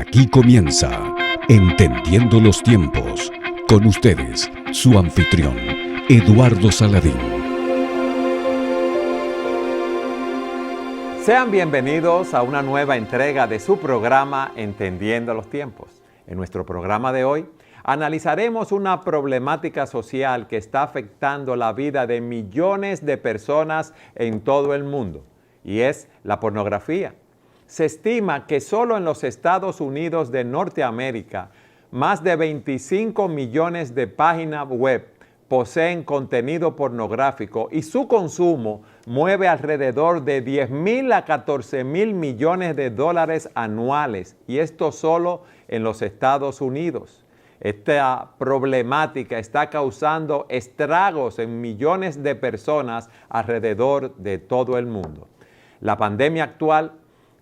Aquí comienza Entendiendo los Tiempos. Con ustedes, su anfitrión, Eduardo Saladín. Sean bienvenidos a una nueva entrega de su programa Entendiendo los Tiempos. En nuestro programa de hoy, analizaremos una problemática social que está afectando la vida de millones de personas en todo el mundo, y es la pornografía. Se estima que solo en los Estados Unidos de Norteamérica, más de 25 millones de páginas web poseen contenido pornográfico y su consumo mueve alrededor de 10.000 a 14.000 millones de dólares anuales, y esto solo en los Estados Unidos. Esta problemática está causando estragos en millones de personas alrededor de todo el mundo. La pandemia actual,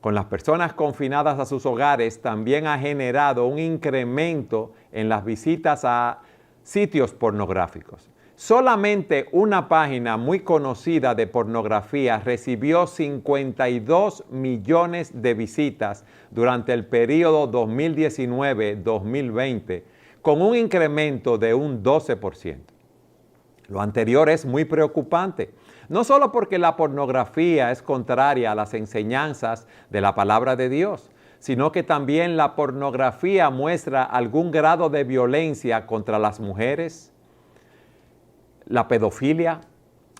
con las personas confinadas a sus hogares, también ha generado un incremento en las visitas a sitios pornográficos. Solamente una página muy conocida de pornografía recibió 52 millones de visitas durante el periodo 2019-2020, con un incremento de un 12%. Lo anterior es muy preocupante, no solo porque la pornografía es contraria a las enseñanzas de la palabra de Dios, sino que también la pornografía muestra algún grado de violencia contra las mujeres, la pedofilia,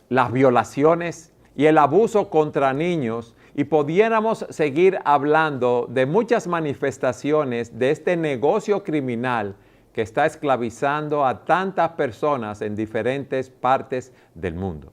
las violaciones y el abuso contra niños, y pudiéramos seguir hablando de muchas manifestaciones de este negocio criminal que está esclavizando a tantas personas en diferentes partes del mundo.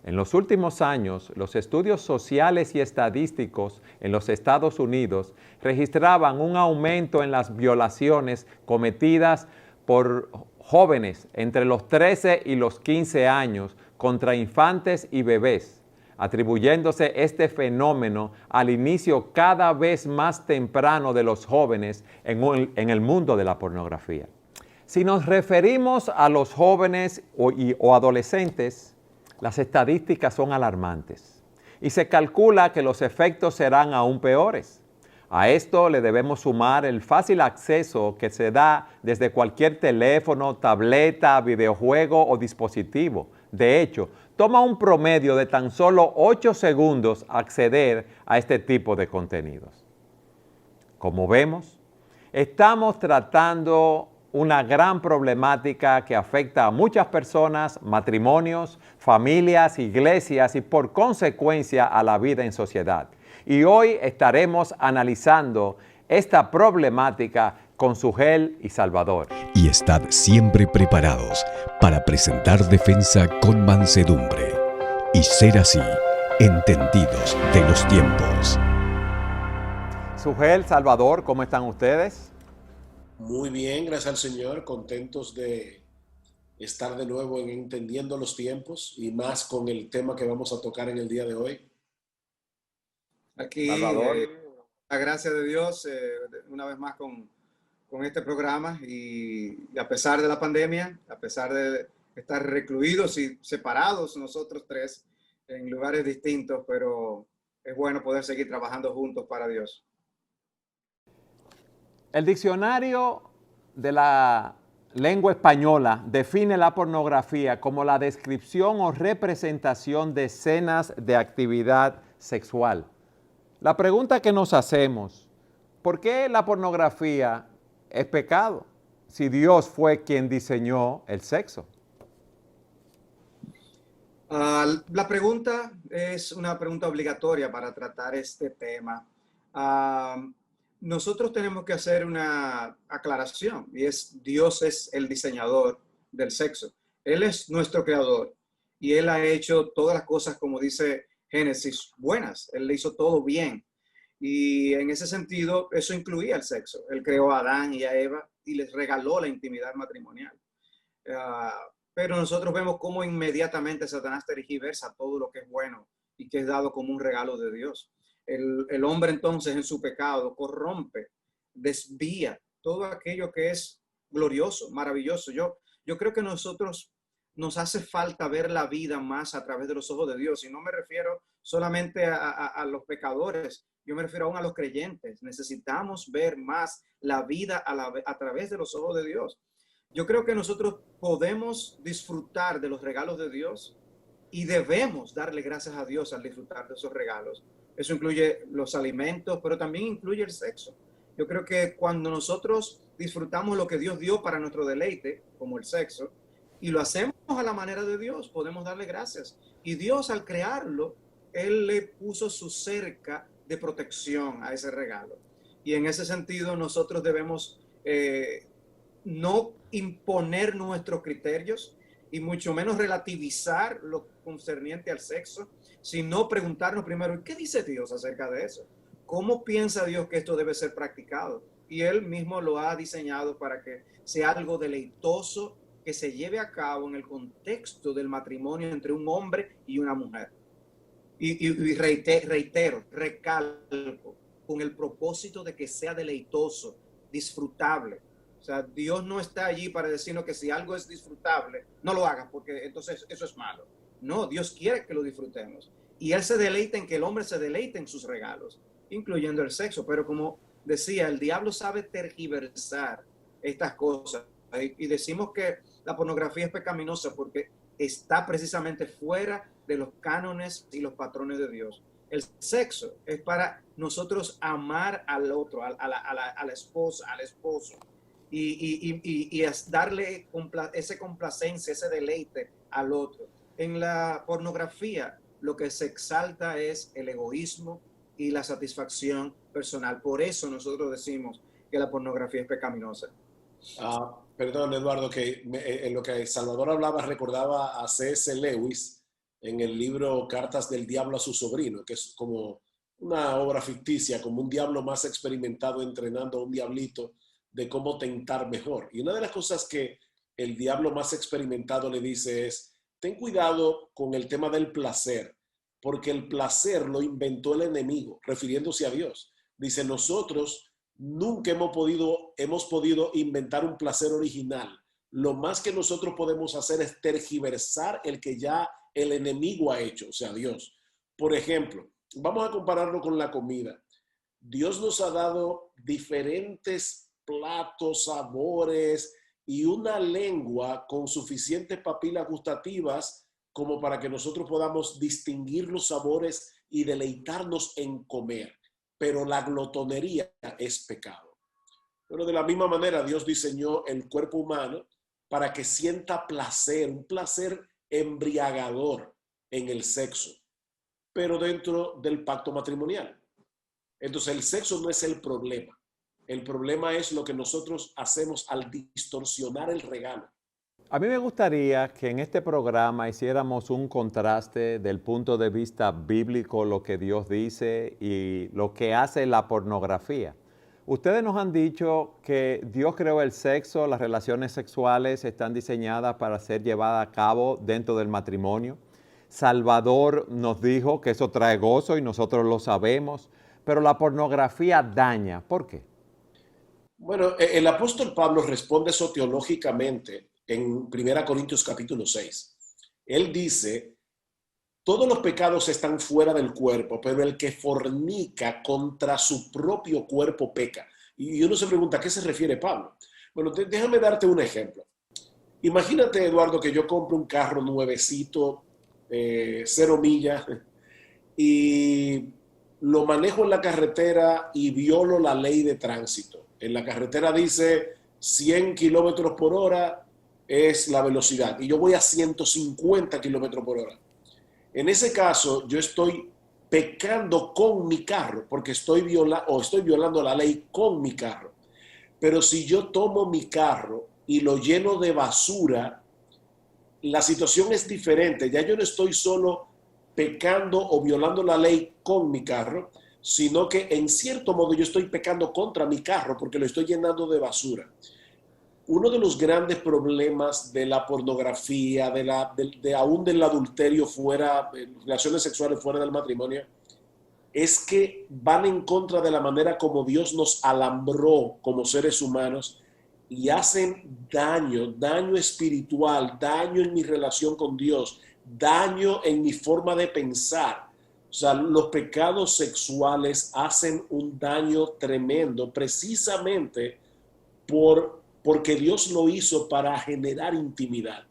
En los últimos años, los estudios sociales y estadísticos en los Estados Unidos registraban un aumento en las violaciones cometidas por jóvenes entre los 13 y los 15 años contra infantes y bebés, atribuyéndose este fenómeno al inicio cada vez más temprano de los jóvenes en el mundo de la pornografía. Si nos referimos a los jóvenes o adolescentes, las estadísticas son alarmantes y se calcula que los efectos serán aún peores. A esto le debemos sumar el fácil acceso que se da desde cualquier teléfono, tableta, videojuego o dispositivo. De hecho, toma un promedio de tan solo 8 segundos acceder a este tipo de contenidos. Como vemos, estamos tratando una gran problemática que afecta a muchas personas, matrimonios, familias, iglesias y por consecuencia a la vida en sociedad. Y hoy estaremos analizando esta problemática con Sugel y Salvador. Y estad siempre preparados para presentar defensa con mansedumbre y ser así entendidos de los tiempos. Sugel, Salvador, ¿cómo están ustedes? Muy bien, gracias al Señor, contentos de estar de nuevo en Entendiendo los Tiempos y más con el tema que vamos a tocar en el día de hoy. Aquí, la gracia de Dios, una vez más con este programa y a pesar de la pandemia, a pesar de estar recluidos y separados nosotros tres en lugares distintos, pero es bueno poder seguir trabajando juntos para Dios. El diccionario de la lengua española define la pornografía como la descripción o representación de escenas de actividad sexual. La pregunta que nos hacemos, ¿por qué la pornografía es pecado si Dios fue quien diseñó el sexo? La pregunta es una pregunta obligatoria para tratar este tema. Nosotros tenemos que hacer una aclaración, y es: Dios es el diseñador del sexo. Él es nuestro creador y Él ha hecho todas las cosas, como dice Génesis, buenas. Él le hizo todo bien. Y en ese sentido, eso incluía el sexo. Él creó a Adán y a Eva y les regaló la intimidad matrimonial. Pero nosotros vemos cómo inmediatamente Satanás tergiversa todo lo que es bueno y que es dado como un regalo de Dios. El hombre entonces en su pecado corrompe, desvía todo aquello que es glorioso, maravilloso. Yo creo que nosotros nos hace falta ver la vida más a través de los ojos de Dios. Y no me refiero solamente a los pecadores, yo me refiero aún a los creyentes. Necesitamos ver más la vida a través de los ojos de Dios. Yo creo que nosotros podemos disfrutar de los regalos de Dios y debemos darle gracias a Dios al disfrutar de esos regalos. Eso incluye los alimentos, pero también incluye el sexo. Yo creo que cuando nosotros disfrutamos lo que Dios dio para nuestro deleite, como el sexo, y lo hacemos a la manera de Dios, podemos darle gracias. Y Dios, al crearlo, Él le puso su cerca de protección a ese regalo. Y en ese sentido nosotros debemos no imponer nuestros criterios y mucho menos relativizar lo concerniente al sexo, sino preguntarnos primero, ¿qué dice Dios acerca de eso? ¿Cómo piensa Dios que esto debe ser practicado? Y Él mismo lo ha diseñado para que sea algo deleitoso que se lleve a cabo en el contexto del matrimonio entre un hombre y una mujer. Y reitero, recalco, con el propósito de que sea deleitoso, disfrutable. O sea, Dios no está allí para decirnos que si algo es disfrutable, no lo hagas porque entonces eso es malo. No, Dios quiere que lo disfrutemos. Y Él se deleita en que el hombre se deleite en sus regalos, incluyendo el sexo. Pero como decía, el diablo sabe tergiversar estas cosas. Y decimos que la pornografía es pecaminosa porque está precisamente fuera de los cánones y los patrones de Dios. El sexo es para nosotros amar al otro, a la esposa, al esposo, y darle esa complacencia, ese deleite al otro. En la pornografía lo que se exalta es el egoísmo y la satisfacción personal. Por eso nosotros decimos que la pornografía es pecaminosa. Perdón, Eduardo, que en lo que Salvador hablaba recordaba a C.S. Lewis en el libro Cartas del Diablo a su sobrino, que es como una obra ficticia, como un diablo más experimentado entrenando a un diablito de cómo tentar mejor. Y una de las cosas que el diablo más experimentado le dice es, ten cuidado con el tema del placer, porque el placer lo inventó el enemigo, refiriéndose a Dios. Dice, nosotros nunca hemos podido inventar un placer original. Lo más que nosotros podemos hacer es tergiversar el que ya el enemigo ha hecho, o sea, Dios. Por ejemplo, vamos a compararlo con la comida. Dios nos ha dado diferentes platos, sabores y una lengua con suficientes papilas gustativas como para que nosotros podamos distinguir los sabores y deleitarnos en comer. Pero la glotonería es pecado. Pero de la misma manera Dios diseñó el cuerpo humano para que sienta placer, un placer embriagador en el sexo, pero dentro del pacto matrimonial. Entonces el sexo no es el problema. El problema es lo que nosotros hacemos al distorsionar el regalo. A mí me gustaría que en este programa hiciéramos un contraste del punto de vista bíblico, lo que Dios dice y lo que hace la pornografía. Ustedes nos han dicho que Dios creó el sexo, las relaciones sexuales están diseñadas para ser llevadas a cabo dentro del matrimonio. Salvador nos dijo que eso trae gozo y nosotros lo sabemos, pero la pornografía daña. ¿Por qué? Bueno, el apóstol Pablo responde eso teológicamente en 1 Corintios capítulo 6. Él dice, todos los pecados están fuera del cuerpo, pero el que fornica contra su propio cuerpo peca. Y uno se pregunta, ¿a qué se refiere Pablo? Bueno, déjame darte un ejemplo. Imagínate, Eduardo, que yo compro un carro nuevecito, 0 millas, y lo manejo en la carretera y violo la ley de tránsito. En la carretera dice 100 kilómetros por hora es la velocidad y yo voy a 150 kilómetros por hora. En ese caso, yo estoy pecando con mi carro porque estoy violando la ley con mi carro. Pero si yo tomo mi carro y lo lleno de basura, la situación es diferente. Ya yo no estoy solo pecando o violando la ley con mi carro, sino que en cierto modo yo estoy pecando contra mi carro porque lo estoy llenando de basura. Uno de los grandes problemas de la pornografía, aún del adulterio fuera, relaciones sexuales fuera del matrimonio, es que van en contra de la manera como Dios nos alambró como seres humanos y hacen daño, daño espiritual, daño en mi relación con Dios, daño en mi forma de pensar. O sea, los pecados sexuales hacen un daño tremendo precisamente porque Dios lo hizo para generar intimidad.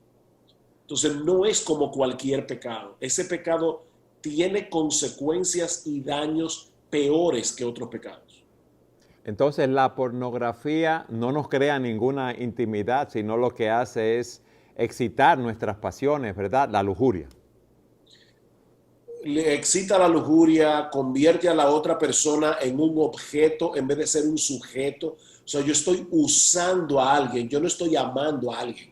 Entonces no es como cualquier pecado. Ese pecado tiene consecuencias y daños peores que otros pecados. Entonces la pornografía no nos crea ninguna intimidad, sino lo que hace es excitar nuestras pasiones, ¿verdad? La lujuria. Le excita la lujuria, convierte a la otra persona en un objeto en vez de ser un sujeto. O sea, yo estoy usando a alguien, yo no estoy amando a alguien.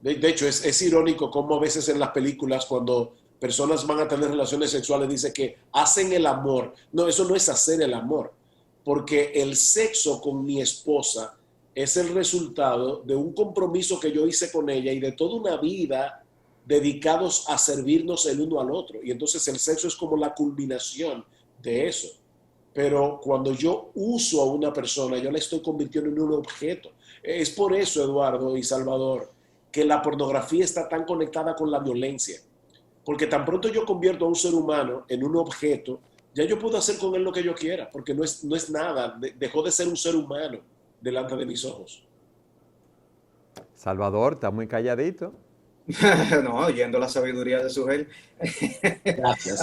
De hecho, es irónico cómo a veces en las películas cuando personas van a tener relaciones sexuales dice que hacen el amor. No, eso no es hacer el amor, porque el sexo con mi esposa es el resultado de un compromiso que yo hice con ella y de toda una vida dedicados a servirnos el uno al otro. Y entonces el sexo es como la culminación de eso. Pero cuando yo uso a una persona, yo la estoy convirtiendo en un objeto. Es por eso, Eduardo y Salvador, que la pornografía está tan conectada con la violencia. Porque tan pronto yo convierto a un ser humano en un objeto, ya yo puedo hacer con él lo que yo quiera, porque no es nada, dejó de ser un ser humano delante de mis ojos. Salvador está muy calladito. No, oyendo la sabiduría de Sujel. Gracias.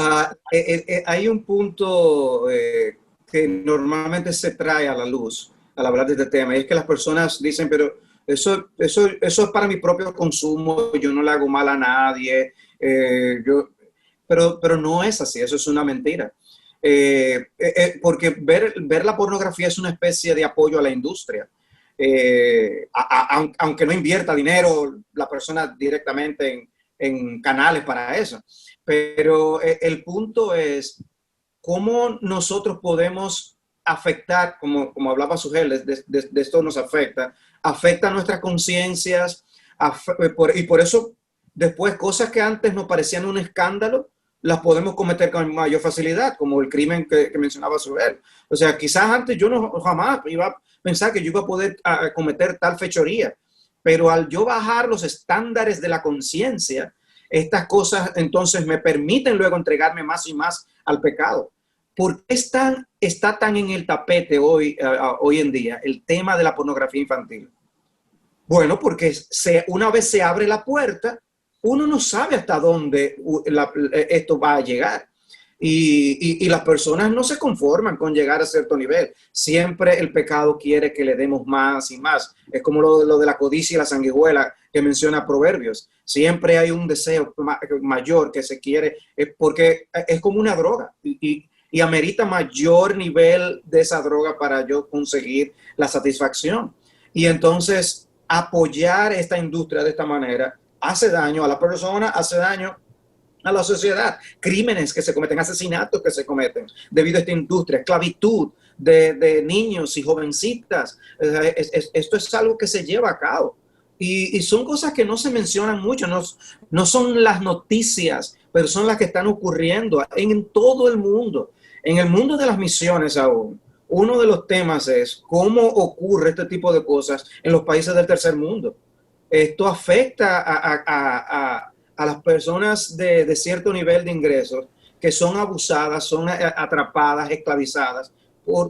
Hay un punto que normalmente se trae a la luz al hablar de este tema, y es que las personas dicen, pero eso es para mi propio consumo, yo no le hago mal a nadie, pero no es así, eso es una mentira. Porque ver la pornografía es una especie de apoyo a la industria. Aunque no invierta dinero la persona directamente en canales para eso. Pero el punto es cómo nosotros podemos afectar, como hablaba Sujel, de esto nos afecta nuestras conciencias, y por eso después cosas que antes nos parecían un escándalo, las podemos cometer con mayor facilidad, como el crimen que mencionaba Sujel. O sea, quizás antes yo jamás iba a pensar que yo iba a poder cometer tal fechoría, pero al yo bajar los estándares de la conciencia, estas cosas entonces me permiten luego entregarme más y más al pecado. ¿Por qué está tan en el tapete hoy en día el tema de la pornografía infantil? Bueno, porque una vez se abre la puerta, uno no sabe hasta dónde esto va a llegar. Y las personas no se conforman con llegar a cierto nivel. Siempre el pecado quiere que le demos más y más. Es como lo de la codicia y la sanguijuela que menciona Proverbios. Siempre hay un deseo mayor que se quiere, porque es como una droga y amerita mayor nivel de esa droga para yo conseguir la satisfacción. Y entonces apoyar esta industria de esta manera hace daño a la persona, hace daño a la sociedad. Crímenes que se cometen, asesinatos que se cometen debido a esta industria, esclavitud de niños y jovencitas. Esto es algo que se lleva a cabo. Y son cosas que no se mencionan mucho, no son las noticias, pero son las que están ocurriendo en todo el mundo. En el mundo de las misiones aún, uno de los temas es cómo ocurre este tipo de cosas en los países del tercer mundo. Esto afecta a las personas de cierto nivel de ingresos que son abusadas, son atrapadas, esclavizadas,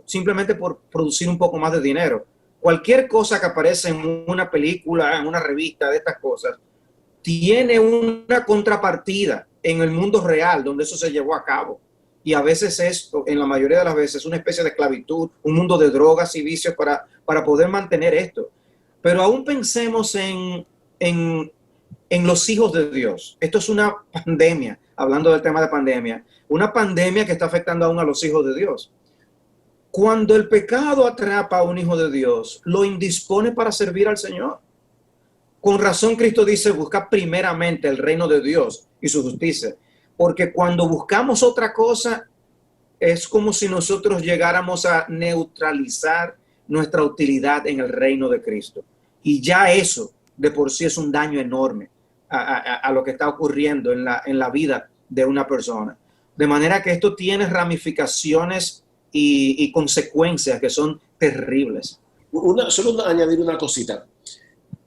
simplemente por producir un poco más de dinero. Cualquier cosa que aparece en una película, en una revista de estas cosas, tiene una contrapartida en el mundo real donde eso se llevó a cabo. Y a veces en la mayoría de las veces, una especie de esclavitud, un mundo de drogas y vicios para poder mantener esto. Pero aún pensemos en los hijos de Dios. Esto es una pandemia, hablando del tema de pandemia, una pandemia que está afectando aún a los hijos de Dios. Cuando el pecado atrapa a un hijo de Dios, lo indispone para servir al Señor. Con razón Cristo dice, busca primeramente el reino de Dios y su justicia. Porque cuando buscamos otra cosa, es como si nosotros llegáramos a neutralizar nuestra utilidad en el reino de Cristo. Y ya eso de por sí es un daño enorme a lo que está ocurriendo en la vida de una persona. De manera que esto tiene ramificaciones y consecuencias que son terribles. Solo añadir una cosita.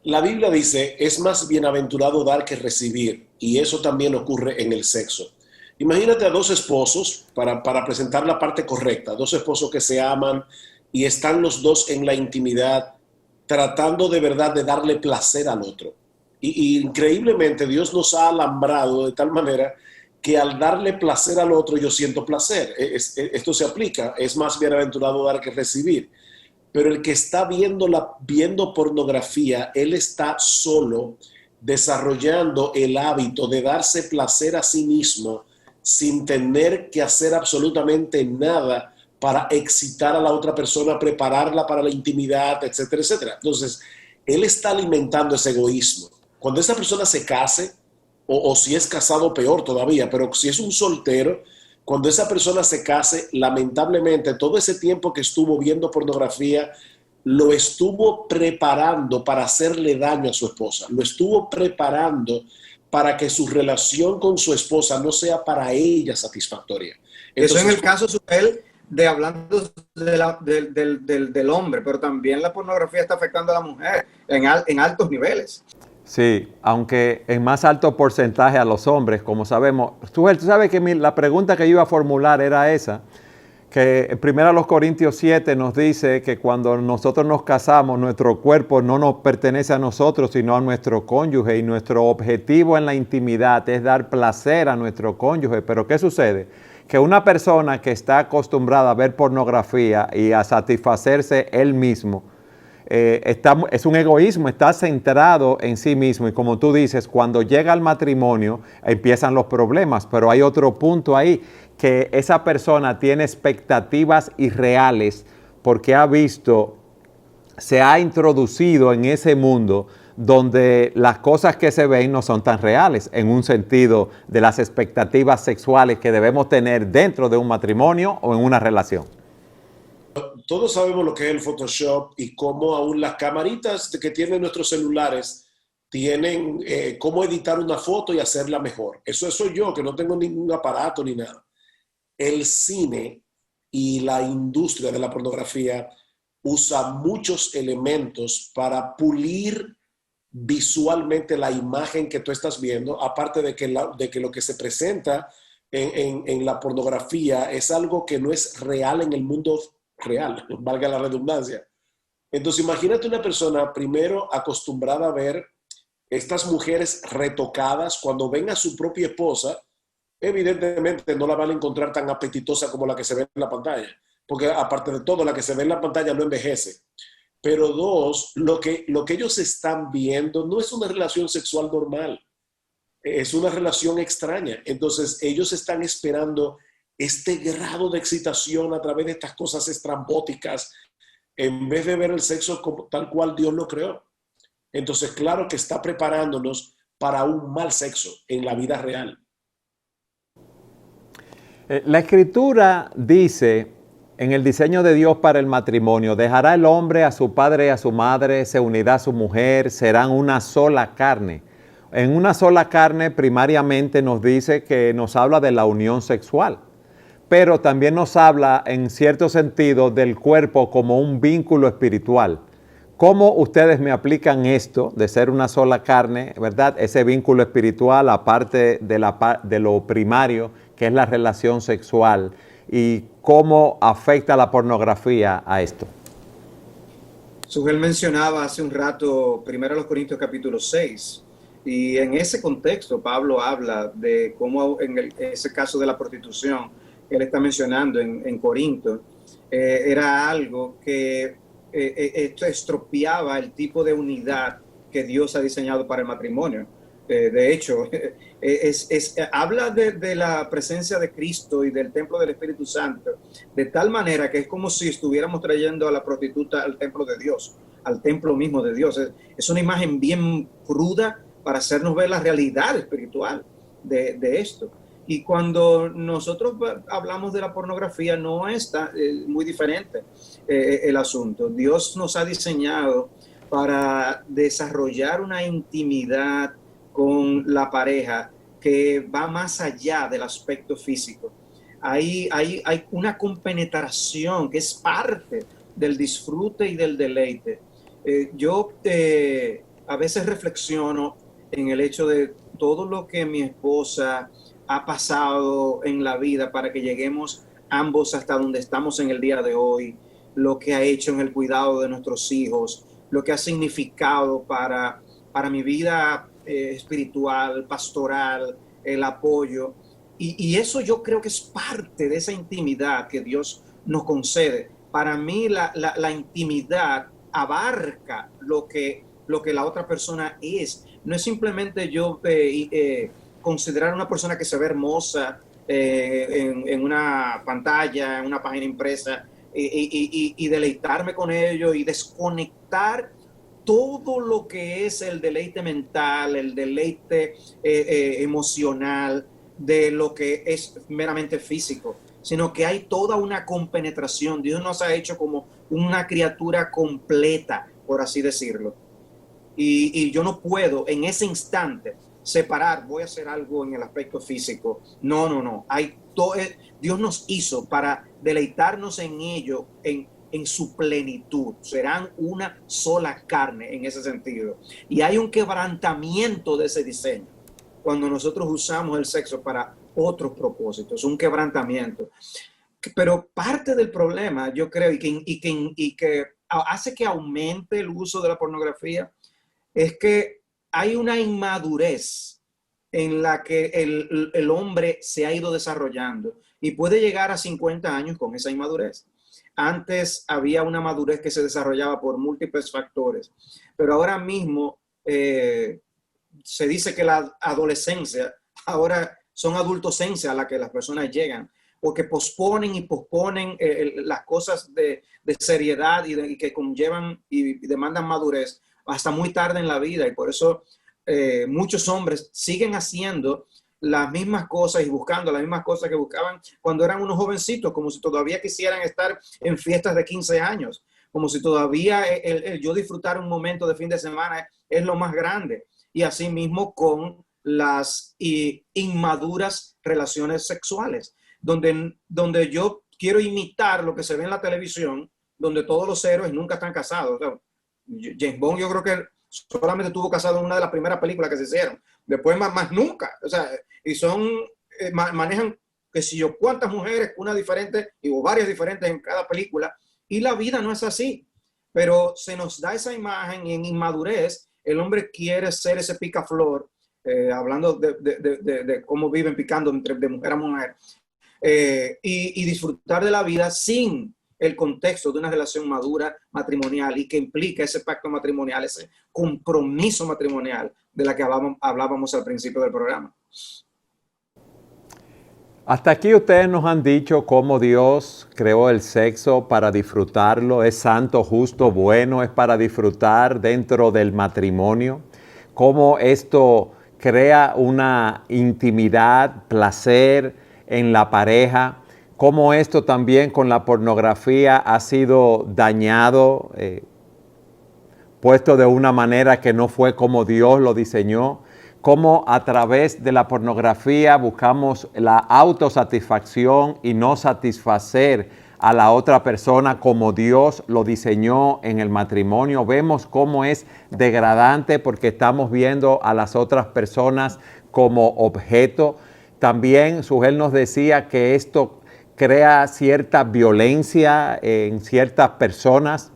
La Biblia dice, es más bienaventurado dar que recibir, y eso también ocurre en el sexo. Imagínate a dos esposos, para presentar la parte correcta, dos esposos que se aman y están los dos en la intimidad, tratando de verdad de darle placer al otro. Y increíblemente Dios nos ha alambrado de tal manera que al darle placer al otro yo siento placer. Esto se aplica, es más bienaventurado dar que recibir. Pero el que está viendo pornografía, él está solo desarrollando el hábito de darse placer a sí mismo sin tener que hacer absolutamente nada para excitar a la otra persona, prepararla para la intimidad, etcétera, etcétera. Entonces, él está alimentando ese egoísmo. Cuando esa persona se case, o si es casado, peor todavía, pero si es un soltero, cuando esa persona se case, lamentablemente todo ese tiempo que estuvo viendo pornografía lo estuvo preparando para hacerle daño a su esposa, lo estuvo preparando para que su relación con su esposa no sea para ella satisfactoria. Entonces, eso en el caso, Suel, de hablando del hombre, pero también la pornografía está afectando a la mujer en altos niveles. Sí, aunque en más alto porcentaje a los hombres, como sabemos. Tú sabes que la pregunta que yo iba a formular era esa, que en 1 Corintios 7 nos dice que cuando nosotros nos casamos, nuestro cuerpo no nos pertenece a nosotros, sino a nuestro cónyuge, y nuestro objetivo en la intimidad es dar placer a nuestro cónyuge. Pero ¿qué sucede? Que una persona que está acostumbrada a ver pornografía y a satisfacerse él mismo, es un egoísmo, está centrado en sí mismo, y como tú dices, cuando llega al matrimonio empiezan los problemas. Pero hay otro punto ahí, que esa persona tiene expectativas irreales porque ha visto, se ha introducido en ese mundo donde las cosas que se ven no son tan reales, en un sentido de las expectativas sexuales que debemos tener dentro de un matrimonio o en una relación. Todos sabemos lo que es el Photoshop y cómo aún las camaritas que tienen nuestros celulares tienen cómo editar una foto y hacerla mejor. Eso soy yo, que no tengo ningún aparato ni nada. El cine y la industria de la pornografía usa muchos elementos para pulir visualmente la imagen que tú estás viendo, aparte de que lo que se presenta en la pornografía es algo que no es real en el mundo real, valga la redundancia. Entonces imagínate una persona primero acostumbrada a ver estas mujeres retocadas, cuando ven a su propia esposa, evidentemente no la van a encontrar tan apetitosa como la que se ve en la pantalla, porque aparte de todo, la que se ve en la pantalla no envejece. Pero dos, lo que ellos están viendo no es una relación sexual normal, es una relación extraña. Entonces ellos están esperando este grado de excitación a través de estas cosas estrambóticas, en vez de ver el sexo como, tal cual Dios lo creó. Entonces, claro que está preparándonos para un mal sexo en la vida real. La Escritura dice, en el diseño de Dios para el matrimonio, dejará el hombre a su padre y a su madre, se unirá a su mujer, serán una sola carne. En una sola carne primariamente nos dice que nos habla de la unión sexual, pero también nos habla en cierto sentido del cuerpo como un vínculo espiritual. ¿Cómo ustedes me aplican esto de ser una sola carne, verdad? Ese vínculo espiritual, aparte de lo primario, que es la relación sexual, y cómo afecta la pornografía a esto? Sugel mencionaba hace un rato 1 Corintios capítulo 6, y en ese contexto Pablo habla de cómo en ese caso de la prostitución que él está mencionando en Corinto, era algo que esto estropeaba el tipo de unidad que Dios ha diseñado para el matrimonio. De hecho, habla de la presencia de Cristo y del templo del Espíritu Santo, de tal manera que es como si estuviéramos trayendo a la prostituta al templo de Dios, al templo mismo de Dios. Es una imagen bien cruda para hacernos ver la realidad espiritual de esto. Y cuando nosotros hablamos de la pornografía, no está muy diferente el asunto. Dios nos ha diseñado para desarrollar una intimidad con la pareja que va más allá del aspecto físico. Hay una compenetración que es parte del disfrute y del deleite. Yo a veces reflexiono en el hecho de todo lo que mi esposa ha pasado en la vida para que lleguemos ambos hasta donde estamos en el día de hoy, lo que ha hecho en el cuidado de nuestros hijos, lo que ha significado para mi vida espiritual, pastoral, el apoyo. Y eso yo creo que es parte de esa intimidad que Dios nos concede. Para mí la intimidad abarca lo que la otra persona es. No es simplemente yo considerar a una persona que se ve hermosa en una pantalla, en una página impresa, y deleitarme con ello y desconectar todo lo que es el deleite mental, el deleite emocional de lo que es meramente físico, sino que hay toda una compenetración. Dios nos ha hecho como una criatura completa, por así decirlo. Y yo no puedo en ese instante separar, voy a hacer algo en el aspecto físico. No. Dios nos hizo para deleitarnos en ello, en su plenitud. Serán una sola carne en ese sentido. Y hay un quebrantamiento de ese diseño cuando nosotros usamos el sexo para otros propósitos, un quebrantamiento. Pero parte del problema, yo creo, y que hace que aumente el uso de la pornografía, es que hay una inmadurez en la que el hombre se ha ido desarrollando y puede llegar a 50 años con esa inmadurez. Antes había una madurez que se desarrollaba por múltiples factores, pero ahora mismo se dice que la adolescencia ahora son adultocencia a la que las personas llegan, porque posponen las cosas de seriedad y que conllevan y demandan madurez hasta muy tarde en la vida, y por eso muchos hombres siguen haciendo las mismas cosas y buscando las mismas cosas que buscaban cuando eran unos jovencitos, como si todavía quisieran estar en fiestas de 15 años, como si todavía el yo disfrutar un momento de fin de semana es lo más grande. Y así mismo con las inmaduras relaciones sexuales, donde yo quiero imitar lo que se ve en la televisión, donde todos los héroes nunca están casados. O sea, James Bond yo creo que solamente estuvo casado en una de las primeras películas que se hicieron. Después más nunca. O sea, y manejan que si yo cuántas mujeres, una diferente o varias diferentes en cada película, y la vida no es así. Pero se nos da esa imagen y en inmadurez el hombre quiere ser ese picaflor, hablando de cómo viven picando de mujer a mujer, y disfrutar de la vida sin el contexto de una relación madura matrimonial y que implica ese pacto matrimonial, ese compromiso matrimonial de la que hablábamos al principio del programa. Hasta aquí ustedes nos han dicho cómo Dios creó el sexo para disfrutarlo, es santo, justo, bueno, es para disfrutar dentro del matrimonio, cómo esto crea una intimidad, placer en la pareja, cómo esto también con la pornografía ha sido dañado, puesto de una manera que no fue como Dios lo diseñó, cómo a través de la pornografía buscamos la autosatisfacción y no satisfacer a la otra persona como Dios lo diseñó en el matrimonio. Vemos cómo es degradante porque estamos viendo a las otras personas como objeto. También Sugel nos decía que esto crea cierta violencia en ciertas personas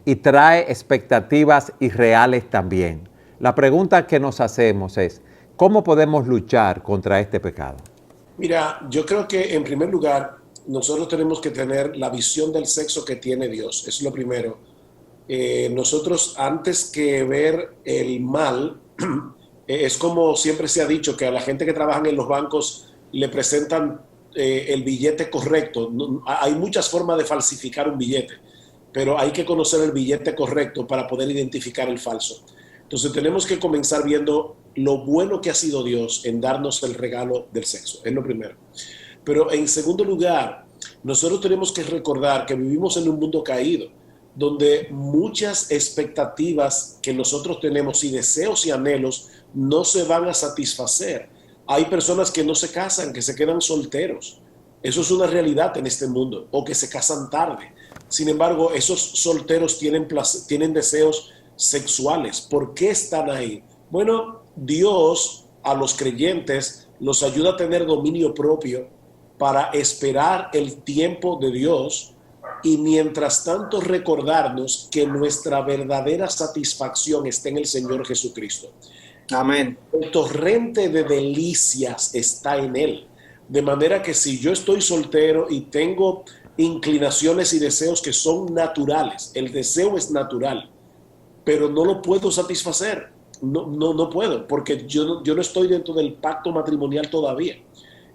y trae expectativas irreales también. La pregunta que nos hacemos es, ¿cómo podemos luchar contra este pecado? Mira, yo creo que en primer lugar, nosotros tenemos que tener la visión del sexo que tiene Dios. Eso es lo primero. Nosotros, antes que ver el mal, es como siempre se ha dicho, que a la gente que trabaja en los bancos le presentan el billete correcto. Hay muchas formas de falsificar un billete, pero hay que conocer el billete correcto para poder identificar el falso. Entonces tenemos que comenzar viendo lo bueno que ha sido Dios en darnos el regalo del sexo. Es lo primero. Pero en segundo lugar, nosotros tenemos que recordar que vivimos en un mundo caído, donde muchas expectativas que nosotros tenemos y deseos y anhelos no se van a satisfacer. Hay personas que no se casan, que se quedan solteros. Eso es una realidad en este mundo, o que se casan tarde. Sin embargo, esos solteros tienen deseos sexuales. ¿Por qué están ahí? Bueno, Dios a los creyentes los ayuda a tener dominio propio para esperar el tiempo de Dios y mientras tanto recordarnos que nuestra verdadera satisfacción está en el Señor Jesucristo. Amén. El torrente de delicias está en Él. De manera que si yo estoy soltero y tengo inclinaciones y deseos que son naturales, el deseo es natural, pero no lo puedo satisfacer. No puedo, porque yo no estoy dentro del pacto matrimonial todavía.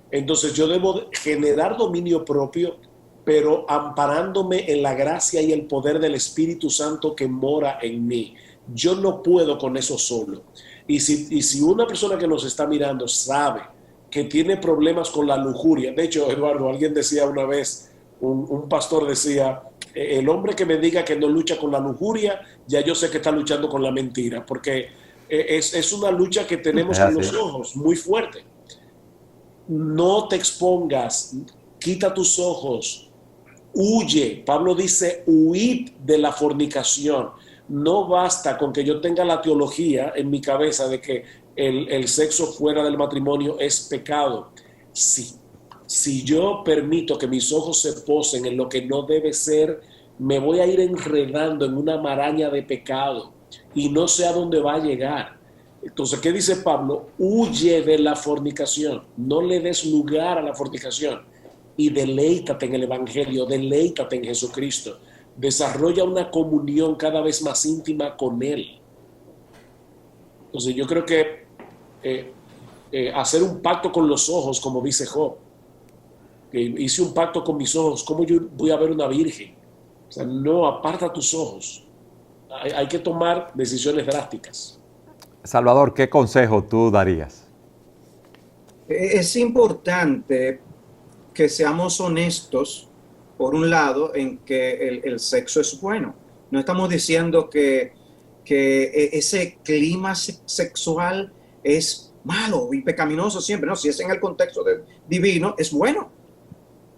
Entonces yo debo generar dominio propio, pero amparándome en la gracia y el poder del Espíritu Santo que mora en mí. Yo no puedo con eso solo. Y si una persona que nos está mirando sabe que tiene problemas con la lujuria, de hecho, Eduardo, alguien decía una vez, un pastor decía, el hombre que me diga que no lucha con la lujuria, ya yo sé que está luchando con la mentira, porque es una lucha que tenemos con los ojos muy fuerte. No te expongas, quita tus ojos, huye. Pablo dice, huid de la fornicación. No basta con que yo tenga la teología en mi cabeza de que el sexo fuera del matrimonio es pecado. Si yo permito que mis ojos se posen en lo que no debe ser, me voy a ir enredando en una maraña de pecado y no sé a dónde va a llegar. Entonces, ¿qué dice Pablo? Huye de la fornicación, no le des lugar a la fornicación y deleítate en el Evangelio, deleítate en Jesucristo. Desarrolla una comunión cada vez más íntima con Él. Entonces, yo creo que hacer un pacto con los ojos, como dice Job, hice un pacto con mis ojos, ¿cómo yo voy a ver una virgen? O sea, no, aparta tus ojos. Hay que tomar decisiones drásticas. Salvador, ¿qué consejo tú darías? Es importante que seamos honestos, por un lado, en que el sexo es bueno. No estamos diciendo que ese clima sexual es malo y pecaminoso siempre, no, si es en el contexto divino, es bueno.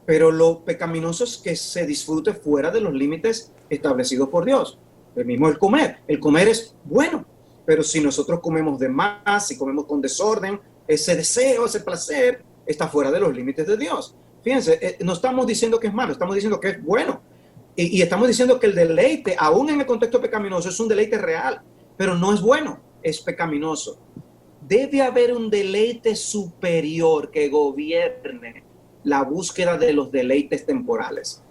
Pero lo pecaminoso es que se disfrute fuera de los límites establecidos por Dios. El mismo el comer. El comer es bueno, pero si nosotros comemos de más, si comemos con desorden, ese deseo, ese placer, está fuera de los límites de Dios. Fíjense, no estamos diciendo que es malo, estamos diciendo que es bueno. Y estamos diciendo que el deleite, aún en el contexto pecaminoso, es un deleite real, pero no es bueno, es pecaminoso. Debe haber un deleite superior que gobierne la búsqueda de los deleites temporales.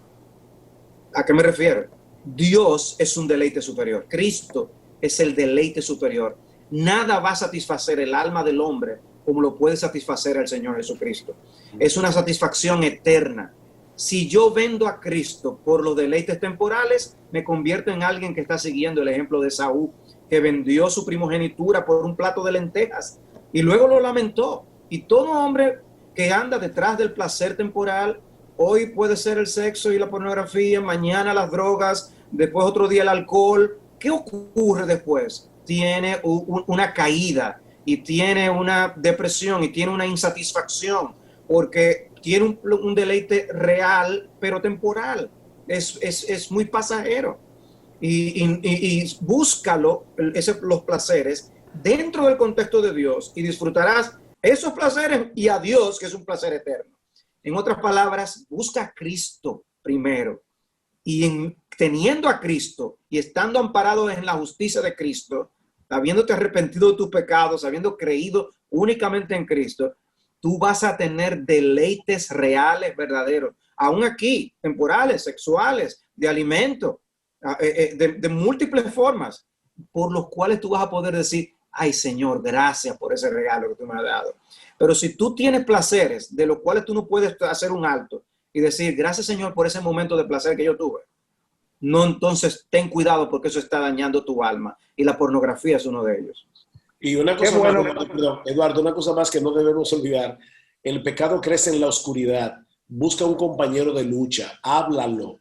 ¿A qué me refiero? Dios es un deleite superior. Cristo es el deleite superior. Nada va a satisfacer el alma del hombre como lo puede satisfacer el Señor Jesucristo. Es una satisfacción eterna. Si yo vendo a Cristo por los deleites temporales, me convierto en alguien que está siguiendo el ejemplo de Saúl, que vendió su primogenitura por un plato de lentejas y luego lo lamentó. Y todo hombre que anda detrás del placer temporal, hoy puede ser el sexo y la pornografía, mañana las drogas, después otro día el alcohol. ¿Qué ocurre después? Tiene una caída y tiene una depresión y tiene una insatisfacción porque tiene un deleite real pero temporal. Es muy pasajero y búscalo, los placeres dentro del contexto de Dios y disfrutarás esos placeres y a Dios, que es un placer eterno. En otras palabras, busca a Cristo primero. Y teniendo a Cristo y estando amparado en la justicia de Cristo, habiéndote arrepentido de tus pecados, habiendo creído únicamente en Cristo, tú vas a tener deleites reales, verdaderos. Aún aquí, temporales, sexuales, de alimento, de múltiples formas, por los cuales tú vas a poder decir, ay Señor, gracias por ese regalo que tú me has dado. Pero si tú tienes placeres de los cuales tú no puedes hacer un alto y decir, gracias Señor por ese momento de placer que yo tuve, no, entonces ten cuidado porque eso está dañando tu alma y la pornografía es uno de ellos. Y una cosa más, Eduardo, una cosa más que no debemos olvidar, el pecado crece en la oscuridad. Busca un compañero de lucha, háblalo,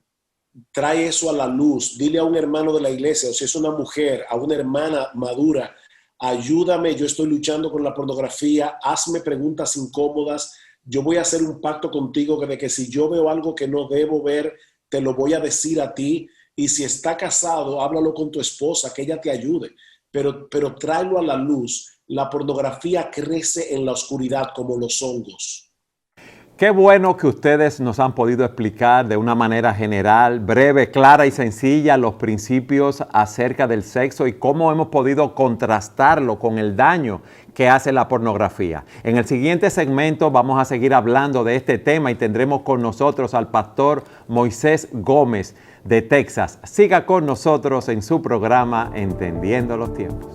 trae eso a la luz, dile a un hermano de la iglesia, o si es una mujer, a una hermana madura, ayúdame, yo estoy luchando con la pornografía, hazme preguntas incómodas, yo voy a hacer un pacto contigo de que si yo veo algo que no debo ver, te lo voy a decir a ti. Y si está casado, háblalo con tu esposa, que ella te ayude. Pero tráelo a la luz. La pornografía crece en la oscuridad como los hongos. Qué bueno que ustedes nos han podido explicar de una manera general, breve, clara y sencilla los principios acerca del sexo y cómo hemos podido contrastarlo con el daño que hace la pornografía. En el siguiente segmento vamos a seguir hablando de este tema y tendremos con nosotros al pastor Moisés Gómez de Texas. Siga con nosotros en su programa Entendiendo los Tiempos.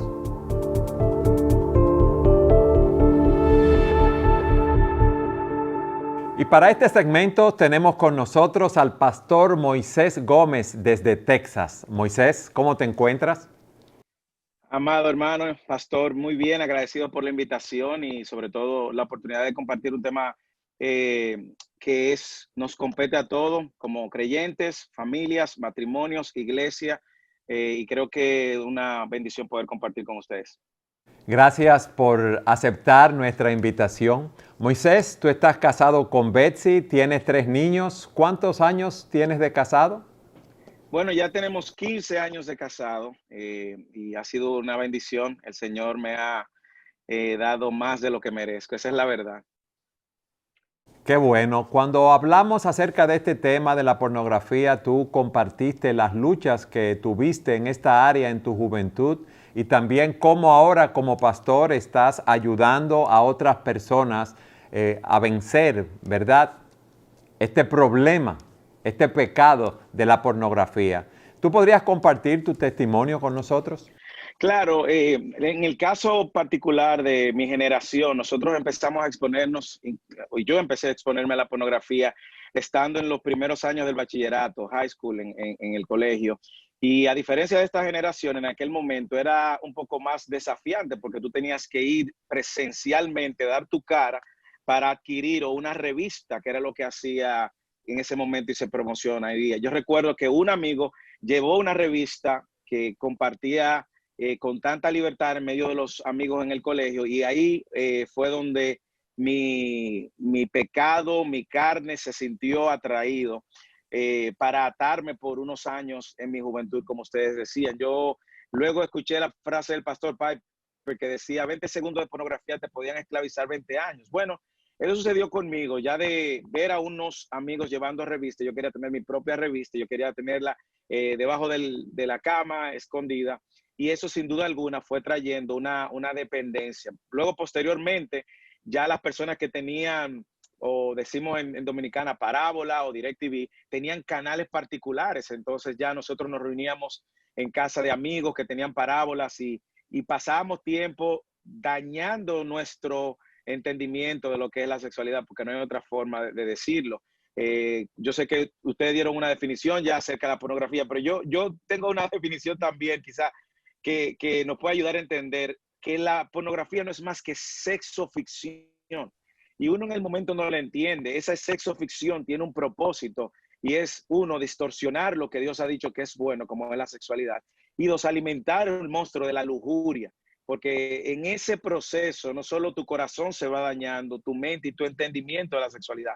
Y para este segmento tenemos con nosotros al pastor Moisés Gómez desde Texas. Moisés, ¿cómo te encuentras? Amado hermano, pastor, muy bien, agradecido por la invitación y sobre todo la oportunidad de compartir un tema nos compete a todos como creyentes, familias, matrimonios, iglesia, y creo que una bendición poder compartir con ustedes. Gracias por aceptar nuestra invitación. Moisés, tú estás casado con Betsy, tienes 3 niños. ¿Cuántos años tienes de casado? Bueno, ya tenemos 15 años de casado y ha sido una bendición. El Señor me ha dado más de lo que merezco. Esa es la verdad. Qué bueno. Cuando hablamos acerca de este tema de la pornografía, tú compartiste las luchas que tuviste en esta área en tu juventud y también cómo ahora como pastor estás ayudando a otras personas a vencer, ¿verdad?, este problema, este pecado de la pornografía. ¿Tú podrías compartir tu testimonio con nosotros? Claro, en el caso particular de mi generación, nosotros empezamos a exponernos, y yo empecé a exponerme a la pornografía estando en los primeros años del bachillerato, high school, en el colegio. Y a diferencia de esta generación, en aquel momento era un poco más desafiante porque tú tenías que ir presencialmente, dar tu cara para adquirir o una revista, que era lo que hacía en ese momento y se promociona hoy día. Yo recuerdo que un amigo llevó una revista que compartía con tanta libertad en medio de los amigos en el colegio y ahí fue donde mi pecado, mi carne se sintió atraído para atarme por unos años en mi juventud, como ustedes decían. Yo luego escuché la frase del pastor Piper que decía 20 segundos de pornografía te podían esclavizar 20 años. Bueno, eso sucedió conmigo, ya de ver a unos amigos llevando revistas. Yo quería tener mi propia revista, yo quería tenerla debajo de la cama, escondida, y eso sin duda alguna fue trayendo una dependencia. Luego, posteriormente, ya las personas que tenían, o decimos en Dominicana, Parábola o DirecTV, tenían canales particulares, entonces ya nosotros nos reuníamos en casa de amigos que tenían parábolas y pasábamos tiempo dañando nuestro entendimiento de lo que es la sexualidad, porque no hay otra forma de decirlo. Yo sé que ustedes dieron una definición ya acerca de la pornografía, pero yo tengo una definición también quizá que nos puede ayudar a entender que la pornografía no es más que sexo ficción. Y uno en el momento no lo entiende. Esa sexo ficción tiene un propósito y es, uno, distorsionar lo que Dios ha dicho que es bueno, como es la sexualidad, y dos, alimentar el monstruo de la lujuria. Porque en ese proceso no solo tu corazón se va dañando, tu mente y tu entendimiento de la sexualidad.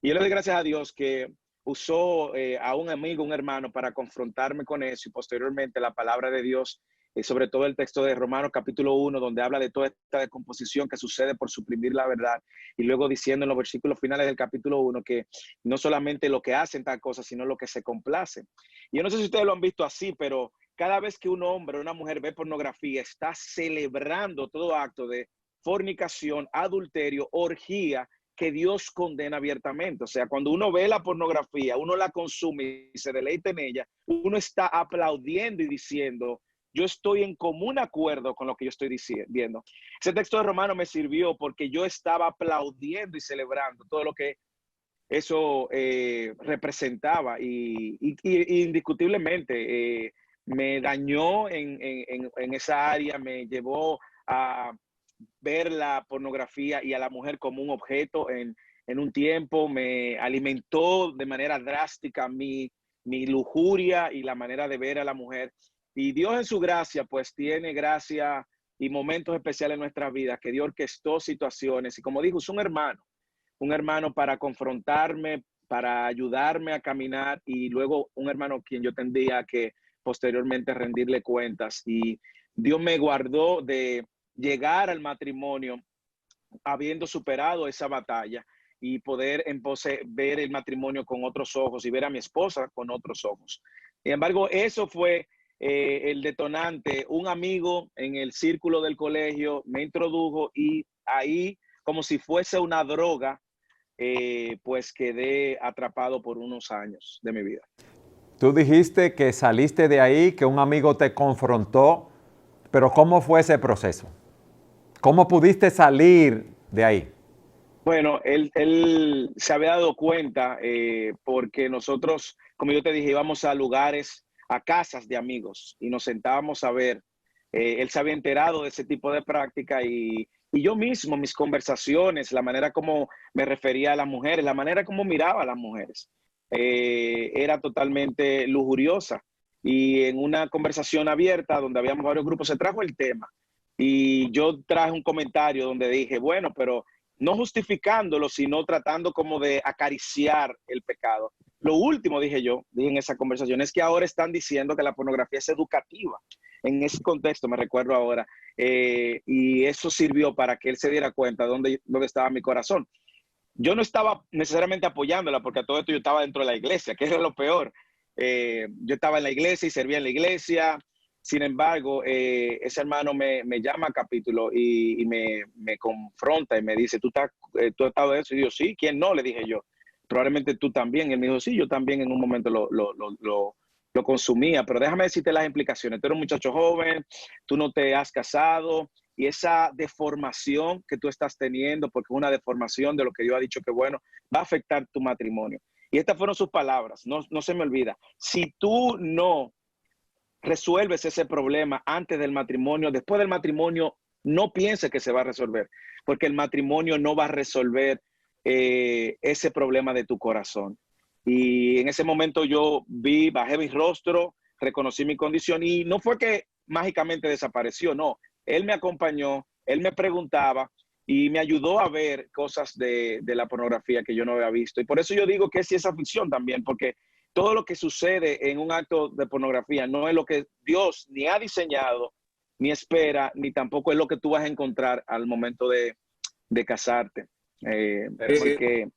Y yo le doy gracias a Dios que usó a un amigo, un hermano, para confrontarme con eso y posteriormente la palabra de Dios, sobre todo el texto de Romanos capítulo 1, donde habla de toda esta descomposición que sucede por suprimir la verdad. Y luego diciendo en los versículos finales del capítulo 1 que no solamente lo que hacen tal cosa, sino lo que se complace. Y yo no sé si ustedes lo han visto así, pero cada vez que un hombre o una mujer ve pornografía, está celebrando todo acto de fornicación, adulterio, orgía, que Dios condena abiertamente. O sea, cuando uno ve la pornografía, uno la consume y se deleita en ella, uno está aplaudiendo y diciendo, yo estoy en común acuerdo con lo que yo estoy diciendo. Ese texto de Romanos me sirvió porque yo estaba aplaudiendo y celebrando todo lo que eso representaba y indiscutiblemente me dañó en esa área, me llevó a ver la pornografía y a la mujer como un objeto en un tiempo, me alimentó de manera drástica mi lujuria y la manera de ver a la mujer. Y Dios en su gracia, pues tiene gracia y momentos especiales en nuestras vidas, que Dios orquestó situaciones y como dijo, es un hermano para confrontarme para ayudarme a caminar, y luego un hermano quien yo tendría que posteriormente rendirle cuentas. Y Dios me guardó de llegar al matrimonio habiendo superado esa batalla y poder entonces ver el matrimonio con otros ojos y ver a mi esposa con otros ojos. Sin embargo, eso fue el detonante. Un amigo en el círculo del colegio me introdujo, y ahí, como si fuese una droga, pues quedé atrapado por unos años de mi vida. Tú dijiste que saliste de ahí, que un amigo te confrontó, pero ¿cómo fue ese proceso? ¿Cómo pudiste salir de ahí? Bueno, él se había dado cuenta porque nosotros, como yo te dije, íbamos a lugares, a casas de amigos, y nos sentábamos a ver. Él se había enterado de ese tipo de práctica, y yo mismo, mis conversaciones, la manera como me refería a las mujeres, la manera como miraba a las mujeres, era totalmente lujuriosa. Y en una conversación abierta donde habíamos varios grupos se trajo el tema, y yo traje un comentario donde dije, bueno, pero no justificándolo, sino tratando como de acariciar el pecado. Lo último, dije en esa conversación, es que ahora están diciendo que la pornografía es educativa. En ese contexto me recuerdo ahora, y eso sirvió para que él se diera cuenta de dónde estaba mi corazón. Yo no estaba necesariamente apoyándola, porque a todo esto yo estaba dentro de la iglesia, que era lo peor. Yo estaba en la iglesia y servía en la iglesia. Sin embargo, ese hermano me llama a capítulo y me confronta y me dice, ¿tú has estado de eso? Y yo, sí, ¿quién no? Le dije yo. Probablemente tú también. Él me dijo, sí, yo también en un momento lo consumía, pero déjame decirte las implicaciones. Tú eres un muchacho joven, tú no te has casado, y esa deformación que tú estás teniendo, porque es una deformación de lo que Dios ha dicho que bueno, va a afectar tu matrimonio. Y estas fueron sus palabras, no se me olvida. Si tú no resuelves ese problema antes del matrimonio, después del matrimonio, no pienses que se va a resolver, porque el matrimonio no va a resolver ese problema de tu corazón. Y en ese momento yo bajé mi rostro, reconocí mi condición, y no fue que mágicamente desapareció, no. Él me acompañó, él me preguntaba y me ayudó a ver cosas de la pornografía que yo no había visto. Y por eso yo digo que es ciencia ficción también, porque todo lo que sucede en un acto de pornografía no es lo que Dios ni ha diseñado, ni espera, ni tampoco es lo que tú vas a encontrar al momento de casarte. Porque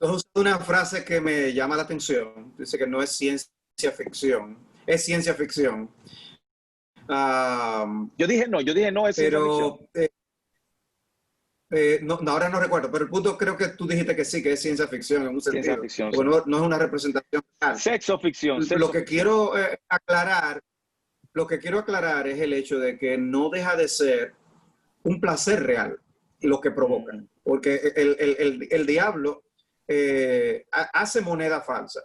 Es una frase que me llama la atención. Dice que no es ciencia ficción, es ciencia ficción. Yo dije no, es ciencia ficción. No, ahora no recuerdo, pero el punto creo que tú dijiste que sí, que es ciencia ficción en un sentido. Ciencia ficción, sí. No es una representación real. Sexo ficción. Lo que quiero aclarar es el hecho de que no deja de ser un placer real lo que provoca. Porque el diablo hace moneda falsa,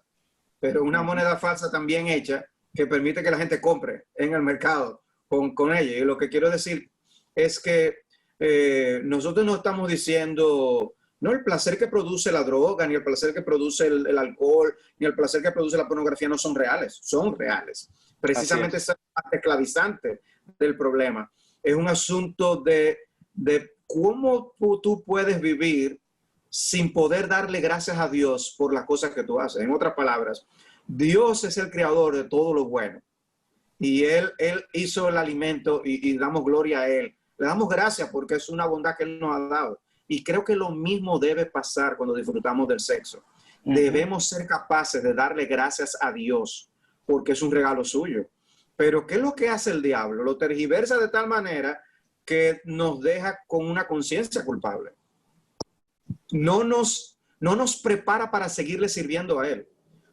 pero una moneda falsa también hecha que permite que la gente compre en el mercado con ella. Y lo que quiero decir es que nosotros no estamos diciendo, no, el placer que produce la droga, ni el placer que produce el alcohol, ni el placer que produce la pornografía no son reales, son reales. Precisamente esa parte esclavizante del problema. Es un asunto de cómo tú puedes vivir sin poder darle gracias a Dios por las cosas que tú haces. En otras palabras, Dios es el creador de todo lo bueno. Y Él hizo el alimento y damos gloria a Él. Le damos gracias porque es una bondad que Él nos ha dado. Y creo que lo mismo debe pasar cuando disfrutamos del sexo. Debemos ser capaces de darle gracias a Dios porque es un regalo suyo. Pero ¿qué es lo que hace el diablo? Lo tergiversa de tal manera que nos deja con una conciencia culpable. No nos prepara para seguirle sirviendo a Él.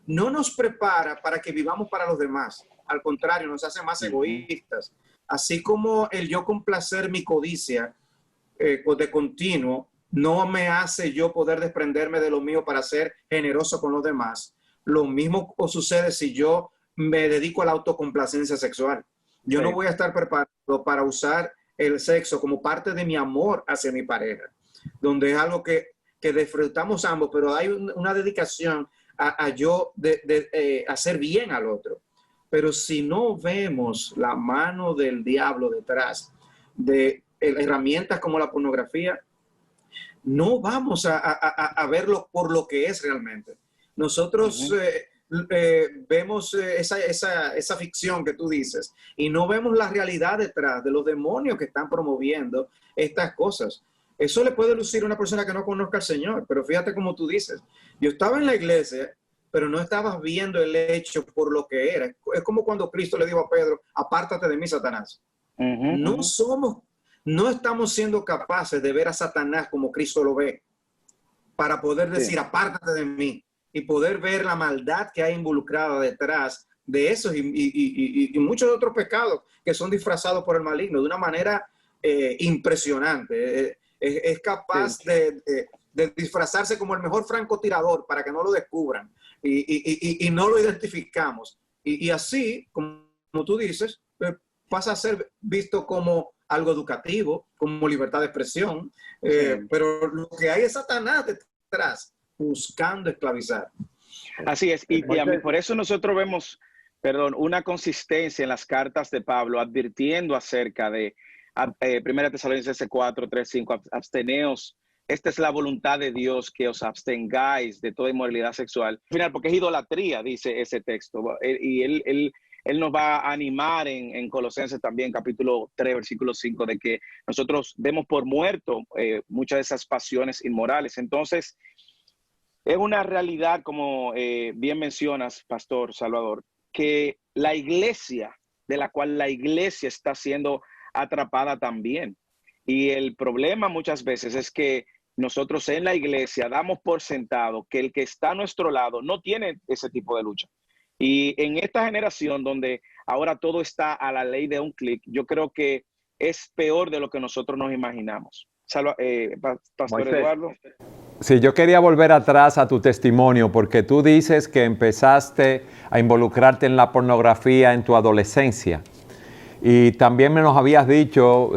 No nos prepara para que vivamos para los demás. Al contrario, nos hace más egoístas. Así como el yo complacer mi codicia de continuo no me hace yo poder desprenderme de lo mío para ser generoso con los demás. Lo mismo sucede si yo me dedico a la autocomplacencia sexual. Yo no voy a estar preparado para usar el sexo como parte de mi amor hacia mi pareja, donde es algo que disfrutamos ambos, pero hay una dedicación a yo hacer bien al otro. Pero si no vemos la mano del diablo detrás de herramientas como la pornografía, no vamos a verlo por lo que es realmente. Nosotros vemos esa ficción que tú dices y no vemos la realidad detrás de los demonios que están promoviendo estas cosas. Eso le puede lucir a una persona que no conozca al Señor, pero fíjate como tú dices, yo estaba en la iglesia, pero no estabas viendo el hecho por lo que era. Es como cuando Cristo le dijo a Pedro, apártate de mí, Satanás. No estamos siendo capaces de ver a Satanás como Cristo lo ve, para poder decir, apártate de mí, y poder ver la maldad que hay involucrada detrás de esos y muchos otros pecados que son disfrazados por el maligno de una manera impresionante. Es capaz de disfrazarse como el mejor francotirador para que no lo descubran y no lo identificamos. Y así, como tú dices, pasa a ser visto como algo educativo, como libertad de expresión, pero lo que hay es Satanás detrás, buscando esclavizar. Así es, y por eso nosotros vemos, una consistencia en las cartas de Pablo advirtiendo acerca de 1 Tesalonicenses 4, 3, 5, absteneos. Esta es la voluntad de Dios, que os abstengáis de toda inmoralidad sexual. Al final, porque es idolatría, dice ese texto. Y él nos va a animar en Colosenses también, capítulo 3, versículo 5, de que nosotros demos por muerto muchas de esas pasiones inmorales. Entonces, es una realidad, como bien mencionas, Pastor Salvador, que la iglesia, de la cual la iglesia está siendo atrapada también. Y el problema muchas veces es que nosotros en la iglesia damos por sentado que el que está a nuestro lado no tiene ese tipo de lucha. Y en esta generación donde ahora todo está a la ley de un clic, yo creo que es peor de lo que nosotros nos imaginamos. Pastor Moisés. Eduardo. Sí, yo quería volver atrás a tu testimonio porque tú dices que empezaste a involucrarte en la pornografía en tu adolescencia. Y también nos habías dicho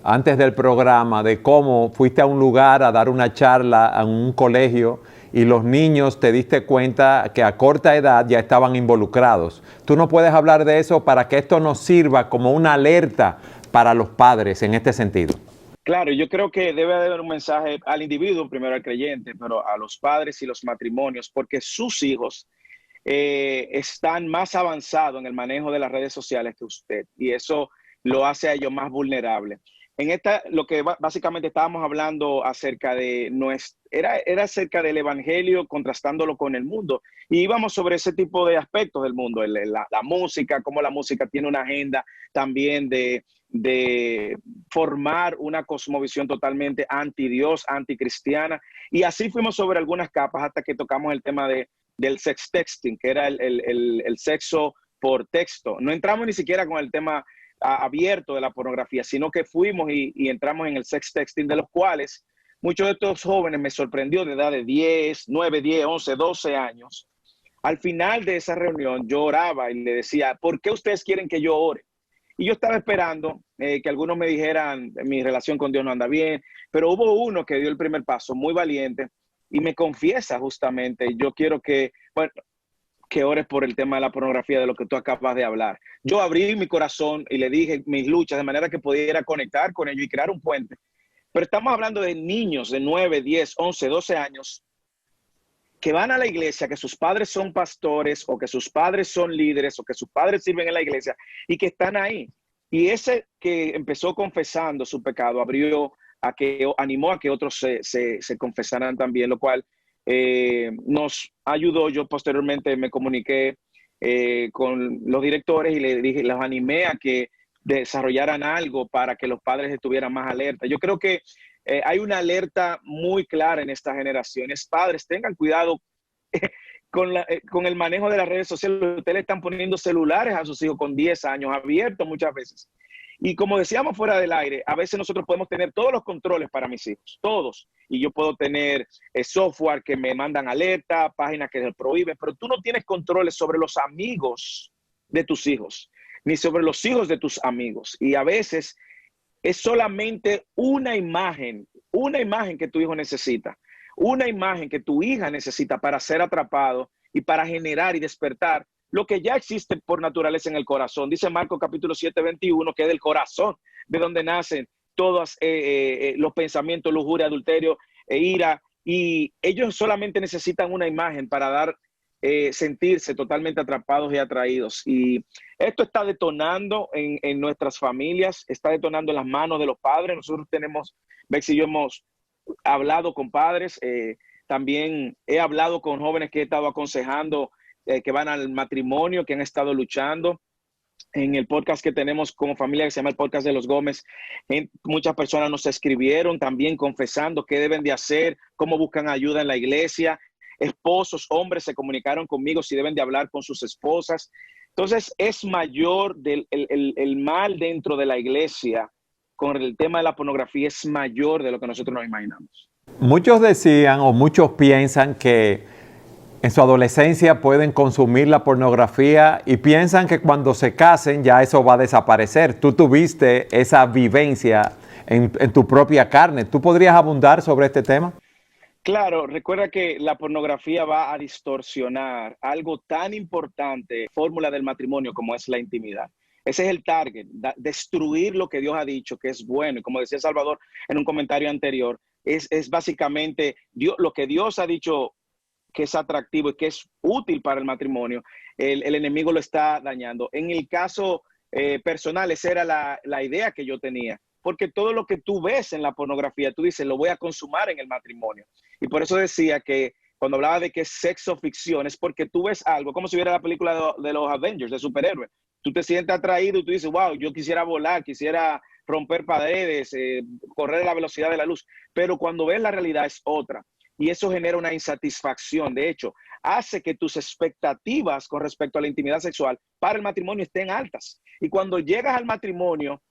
antes del programa de cómo fuiste a un lugar a dar una charla a un colegio y los niños te diste cuenta que a corta edad ya estaban involucrados. ¿Tú no puedes hablar de eso para que esto nos sirva como una alerta para los padres en este sentido? Claro, yo creo que debe haber un mensaje al individuo, primero al creyente, pero a los padres y los matrimonios, porque sus hijos están más avanzados en el manejo de las redes sociales que usted, y eso lo hace a ellos más vulnerables. Lo que básicamente estábamos hablando acerca de era acerca del evangelio contrastándolo con el mundo, y íbamos sobre ese tipo de aspectos del mundo, la música, cómo la música tiene una agenda también de formar una cosmovisión totalmente anti-Dios, anticristiana, y así fuimos sobre algunas capas hasta que tocamos el tema del sextexting, que era el sexo por texto. No entramos ni siquiera con el tema abierto de la pornografía, sino que fuimos y entramos en el sextexting, de los cuales muchos de estos jóvenes me sorprendió de edad de 10, 9, 10, 11, 12 años. Al final de esa reunión yo oraba y le decía, ¿por qué ustedes quieren que yo ore? Y yo estaba esperando que algunos me dijeran, mi relación con Dios no anda bien, pero hubo uno que dio el primer paso, muy valiente, y me confiesa justamente, yo quiero que ores por el tema de la pornografía, de lo que tú acabas de hablar. Yo abrí mi corazón y le dije mis luchas de manera que pudiera conectar con ellos y crear un puente. Pero estamos hablando de niños de 9, 10, 11, 12 años que van a la iglesia, que sus padres son pastores o que sus padres son líderes o que sus padres sirven en la iglesia y que están ahí. Y ese que empezó confesando su pecado animó a que otros se confesaran también, lo cual nos ayudó. Yo posteriormente me comuniqué con los directores y les dije, los animé a que desarrollaran algo para que los padres estuvieran más alerta. Yo creo que hay una alerta muy clara en estas generaciones. Padres, tengan cuidado con el manejo de las redes sociales. Ustedes le están poniendo celulares a sus hijos con 10 años abiertos muchas veces. Y como decíamos fuera del aire, a veces nosotros podemos tener todos los controles para mis hijos, todos. Y yo puedo tener software que me mandan alerta, páginas que se prohíben, pero tú no tienes controles sobre los amigos de tus hijos, ni sobre los hijos de tus amigos. Y a veces es solamente una imagen que tu hijo necesita, una imagen que tu hija necesita para ser atrapado y para generar y despertar lo que ya existe por naturaleza en el corazón. Dice Marcos capítulo 7, 21, que es del corazón de donde nacen todos los pensamientos, lujuria, adulterio, ira y ellos solamente necesitan una imagen para sentirse totalmente atrapados y atraídos. Y esto está detonando en nuestras familias, está detonando en las manos de los padres. Nosotros tenemos, Bex y yo hemos hablado con padres, también he hablado con jóvenes que he estado aconsejando que van al matrimonio, que han estado luchando. En el podcast que tenemos como familia, que se llama el podcast de los Gómez, muchas personas nos escribieron también confesando qué deben de hacer, cómo buscan ayuda en la iglesia. Esposos, hombres se comunicaron conmigo si deben de hablar con sus esposas. Entonces es mayor el mal dentro de la iglesia con el tema de la pornografía, es mayor de lo que nosotros nos imaginamos. Muchos decían o muchos piensan que en su adolescencia pueden consumir la pornografía y piensan que cuando se casen ya eso va a desaparecer. Tú tuviste esa vivencia en tu propia carne. ¿Tú podrías abundar sobre este tema? Claro, recuerda que la pornografía va a distorsionar algo tan importante, fórmula del matrimonio, como es la intimidad. Ese es el target, destruir lo que Dios ha dicho que es bueno. Y como decía Salvador en un comentario anterior, es básicamente lo que Dios ha dicho que es atractivo y que es útil para el matrimonio, el enemigo lo está dañando. En el caso personal, esa era la idea que yo tenía, porque todo lo que tú ves en la pornografía, tú dices, lo voy a consumar en el matrimonio. Y por eso decía que cuando hablaba de que es sexo ficción, es porque tú ves algo, como si viera la película de los Avengers, de superhéroes. Tú te sientes atraído y tú dices, wow, yo quisiera volar, quisiera romper paredes, correr a la velocidad de la luz. Pero cuando ves la realidad es otra. Y eso genera una insatisfacción. De hecho, hace que tus expectativas con respecto a la intimidad sexual para el matrimonio estén altas. Y cuando llegas al matrimonio,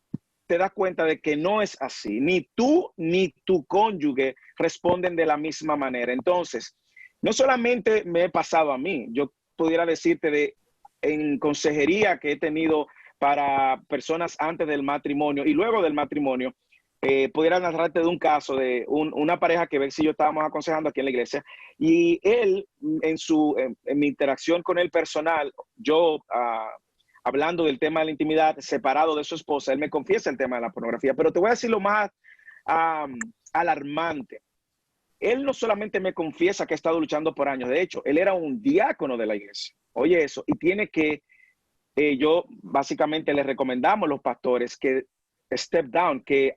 te das cuenta de que no es así. Ni tú ni tu cónyuge responden de la misma manera. Entonces, no solamente me he pasado a mí, yo pudiera decirte en consejería que he tenido para personas antes del matrimonio y luego del matrimonio, pudiera narrarte de un caso de una pareja que Bex y yo estábamos aconsejando aquí en la iglesia, y él, en mi interacción con él personal, yo hablando del tema de la intimidad, separado de su esposa, él me confiesa el tema de la pornografía. Pero te voy a decir lo más alarmante. Él no solamente me confiesa que ha estado luchando por años, de hecho, él era un diácono de la iglesia. Oye eso, y tiene que, yo básicamente le recomendamos a los pastores que step down, que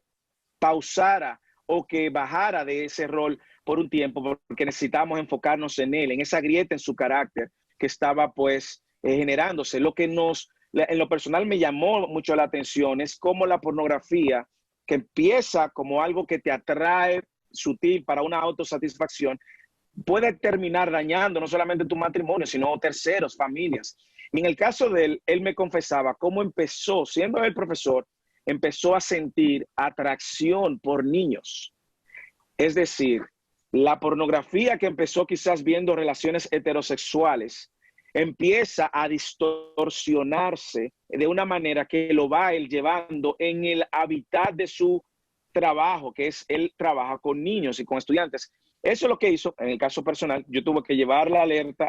pausara o que bajara de ese rol por un tiempo, porque necesitamos enfocarnos en él, en esa grieta en su carácter que estaba pues generándose. Lo que en lo personal me llamó mucho la atención es cómo la pornografía, que empieza como algo que te atrae sutil para una autosatisfacción, puede terminar dañando no solamente tu matrimonio, sino terceros, familias. Y en el caso de él me confesaba cómo empezó, siendo el profesor, empezó a sentir atracción por niños. Es decir, la pornografía que empezó quizás viendo relaciones heterosexuales, empieza a distorsionarse de una manera que lo va él llevando en el hábitat de su trabajo, que es él trabaja con niños y con estudiantes. Eso es lo que hizo, en el caso personal, yo tuve que llevar la alerta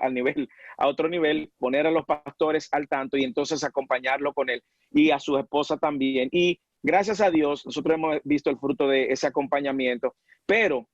a otro nivel, poner a los pastores al tanto y entonces acompañarlo con él y a su esposa también. Y gracias a Dios, nosotros hemos visto el fruto de ese acompañamiento, pero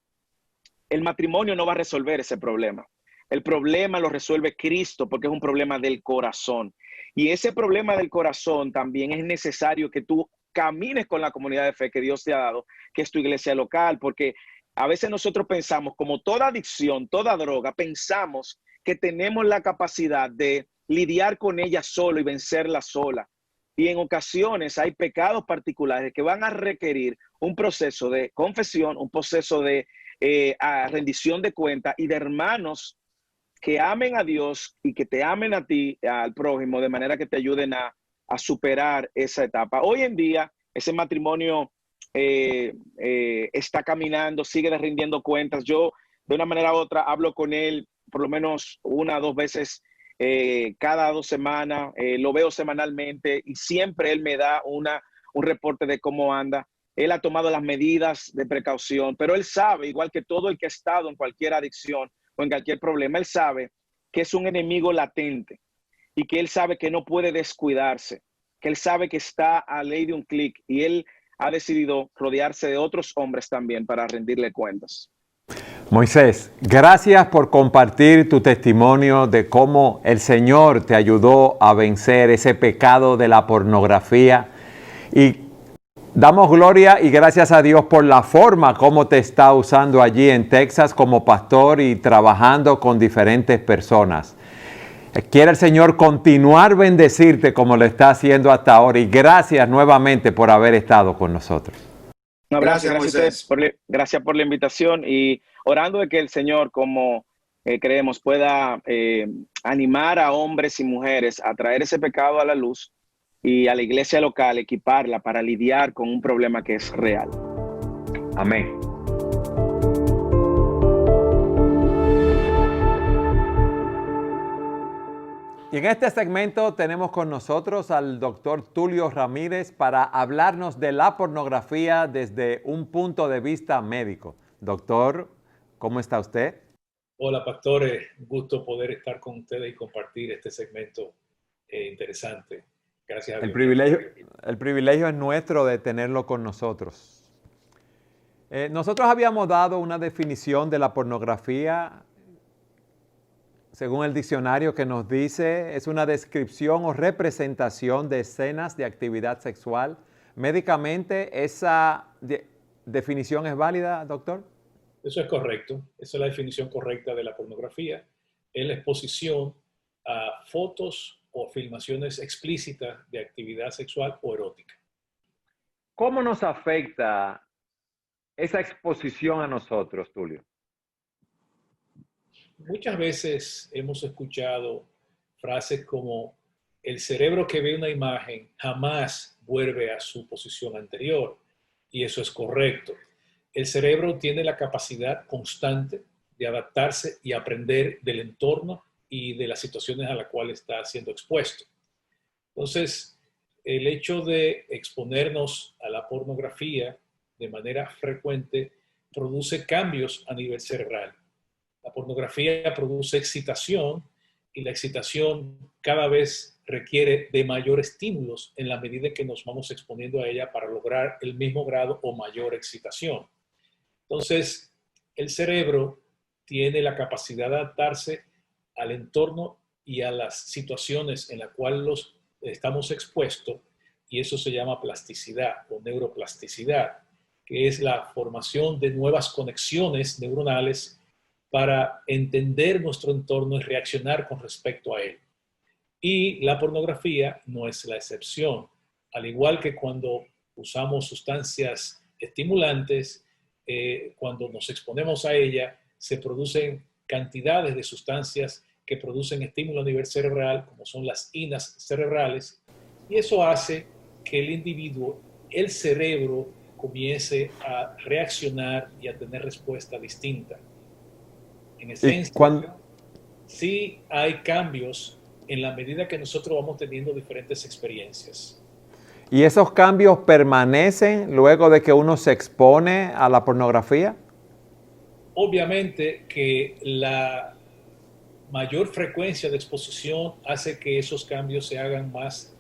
el matrimonio no va a resolver ese problema. El problema lo resuelve Cristo porque es un problema del corazón. Y ese problema del corazón también es necesario que tú camines con la comunidad de fe que Dios te ha dado, que es tu iglesia local, porque a veces nosotros pensamos, como toda adicción, toda droga, pensamos que tenemos la capacidad de lidiar con ella solo y vencerla sola. Y en ocasiones hay pecados particulares que van a requerir un proceso de confesión, un proceso de rendición de cuenta y de hermanos que amen a Dios y que te amen a ti, al prójimo, de manera que te ayuden a superar esa etapa. Hoy en día, ese matrimonio está caminando, sigue rindiendo cuentas. Yo, de una manera u otra, hablo con él por lo menos 1 o 2 veces cada 2 semanas. Lo veo semanalmente y siempre él me da un reporte de cómo anda. Él ha tomado las medidas de precaución, pero él sabe, igual que todo el que ha estado en cualquier adicción o en cualquier problema, él sabe que es un enemigo latente y que él sabe que no puede descuidarse, que él sabe que está a ley de un clic y él ha decidido rodearse de otros hombres también para rendirle cuentas. Moisés, gracias por compartir tu testimonio de cómo el Señor te ayudó a vencer ese pecado de la pornografía. Y damos gloria y gracias a Dios por la forma como te está usando allí en Texas como pastor y trabajando con diferentes personas. Quiere el Señor continuar bendecirte como lo está haciendo hasta ahora y gracias nuevamente por haber estado con nosotros. Un abrazo, Gracias, Moisés. gracias por la invitación y orando de que el Señor, como creemos, pueda animar a hombres y mujeres a traer ese pecado a la luz y a la iglesia local equiparla para lidiar con un problema que es real. Amén. Y en este segmento tenemos con nosotros al doctor Tulio Ramírez para hablarnos de la pornografía desde un punto de vista médico. Doctor, ¿cómo está usted? Hola, pastores. Un gusto poder estar con ustedes y compartir este segmento interesante. Gracias a Dios. El privilegio es nuestro de tenerlo con nosotros. Nosotros habíamos dado una definición de la pornografía según el diccionario que nos dice, es una descripción o representación de escenas de actividad sexual. Médicamente, ¿esa definición es válida, doctor? Eso es correcto. Esa es la definición correcta de la pornografía. Es la exposición a fotos o filmaciones explícitas de actividad sexual o erótica. ¿Cómo nos afecta esa exposición a nosotros, Tulio? Muchas veces hemos escuchado frases como el cerebro que ve una imagen jamás vuelve a su posición anterior, y eso es correcto. El cerebro tiene la capacidad constante de adaptarse y aprender del entorno y de las situaciones a las cuales está siendo expuesto. Entonces, el hecho de exponernos a la pornografía de manera frecuente produce cambios a nivel cerebral. La pornografía produce excitación y la excitación cada vez requiere de mayores estímulos en la medida que nos vamos exponiendo a ella para lograr el mismo grado o mayor excitación. Entonces, el cerebro tiene la capacidad de adaptarse al entorno y a las situaciones en las cuales estamos expuestos, y eso se llama plasticidad o neuroplasticidad, que es la formación de nuevas conexiones neuronales para entender nuestro entorno y reaccionar con respecto a él. Y la pornografía no es la excepción. Al igual que cuando usamos sustancias estimulantes, cuando nos exponemos a ella, se producen cantidades de sustancias que producen estímulo a nivel cerebral, como son las inas cerebrales, y eso hace que el individuo, el cerebro, comience a reaccionar y a tener respuesta distinta. En esencia, sí hay cambios en la medida que nosotros vamos teniendo diferentes experiencias. ¿Y esos cambios permanecen luego de que uno se expone a la pornografía? Obviamente que la mayor frecuencia de exposición hace que esos cambios se hagan más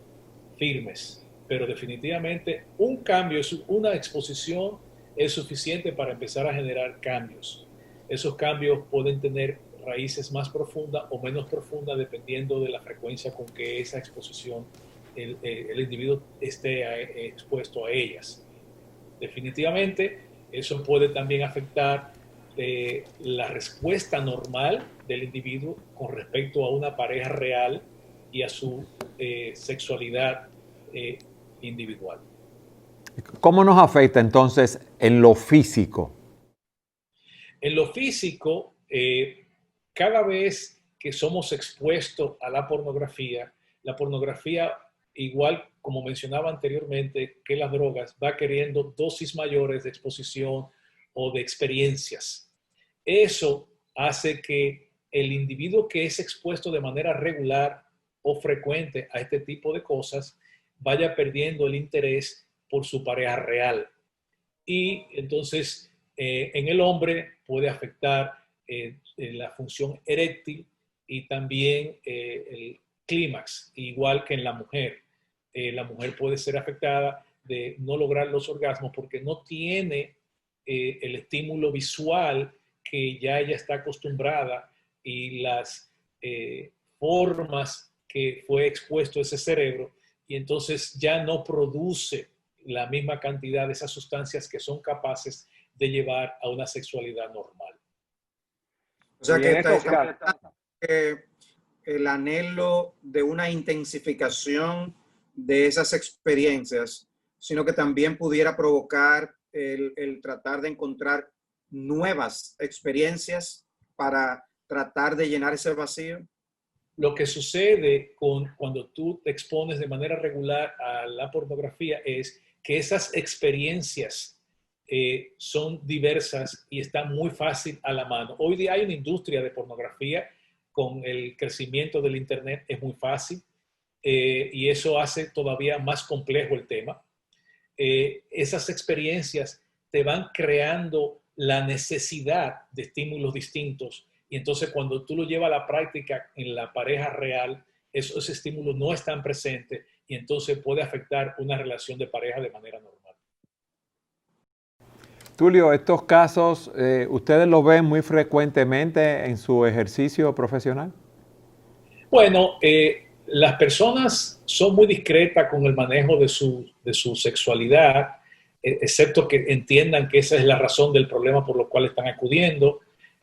firmes, pero definitivamente un cambio, una exposición es suficiente para empezar a generar cambios. Esos cambios pueden tener raíces más profundas o menos profundas dependiendo de la frecuencia con que esa exposición el individuo esté expuesto a ellas. Definitivamente, eso puede también afectar la respuesta normal del individuo con respecto a una pareja real y a su sexualidad individual. ¿Cómo nos afecta entonces en lo físico? En lo físico, cada vez que somos expuestos a la pornografía, igual como mencionaba anteriormente que las drogas, va queriendo dosis mayores de exposición o de experiencias. Eso hace que el individuo que es expuesto de manera regular o frecuente a este tipo de cosas vaya perdiendo el interés por su pareja real. Y entonces en el hombre puede afectar la función eréctil y también el clímax, igual que en la mujer. La mujer puede ser afectada de no lograr los orgasmos porque no tiene el estímulo visual que ya ella está acostumbrada y las formas que fue expuesto ese cerebro, y entonces ya no produce la misma cantidad de esas sustancias que son capaces de llevar a una sexualidad normal. O sea que casos, el anhelo de una intensificación de esas experiencias, sino que también pudiera provocar el tratar de encontrar nuevas experiencias para tratar de llenar ese vacío. Lo que sucede cuando tú te expones de manera regular a la pornografía es que esas experiencias son diversas y están muy fácil a la mano. Hoy día hay una industria de pornografía. Con el crecimiento del Internet es muy fácil y eso hace todavía más complejo el tema. Esas experiencias te van creando la necesidad de estímulos distintos, y entonces cuando tú lo llevas a la práctica en la pareja real, esos estímulos no están presentes y entonces puede afectar una relación de pareja de manera normal. Tulio, estos casos, ¿ustedes los ven muy frecuentemente en su ejercicio profesional? Bueno, las personas son muy discretas con el manejo de su sexualidad, excepto que entiendan que esa es la razón del problema por lo cual están acudiendo.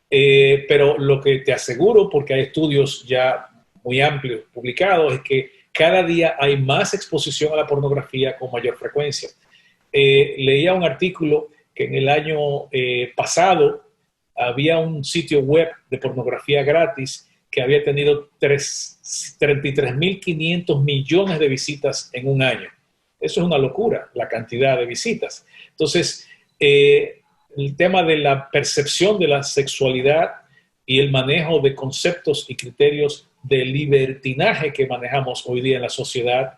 Pero lo que te aseguro, porque hay estudios ya muy amplios publicados, es que cada día hay más exposición a la pornografía con mayor frecuencia. Leía un artículo que en el año pasado había un sitio web de pornografía gratis que había tenido 33.500 millones de visitas en un año. Eso es una locura, la cantidad de visitas. Entonces, el tema de la percepción de la sexualidad y el manejo de conceptos y criterios de libertinaje que manejamos hoy día en la sociedad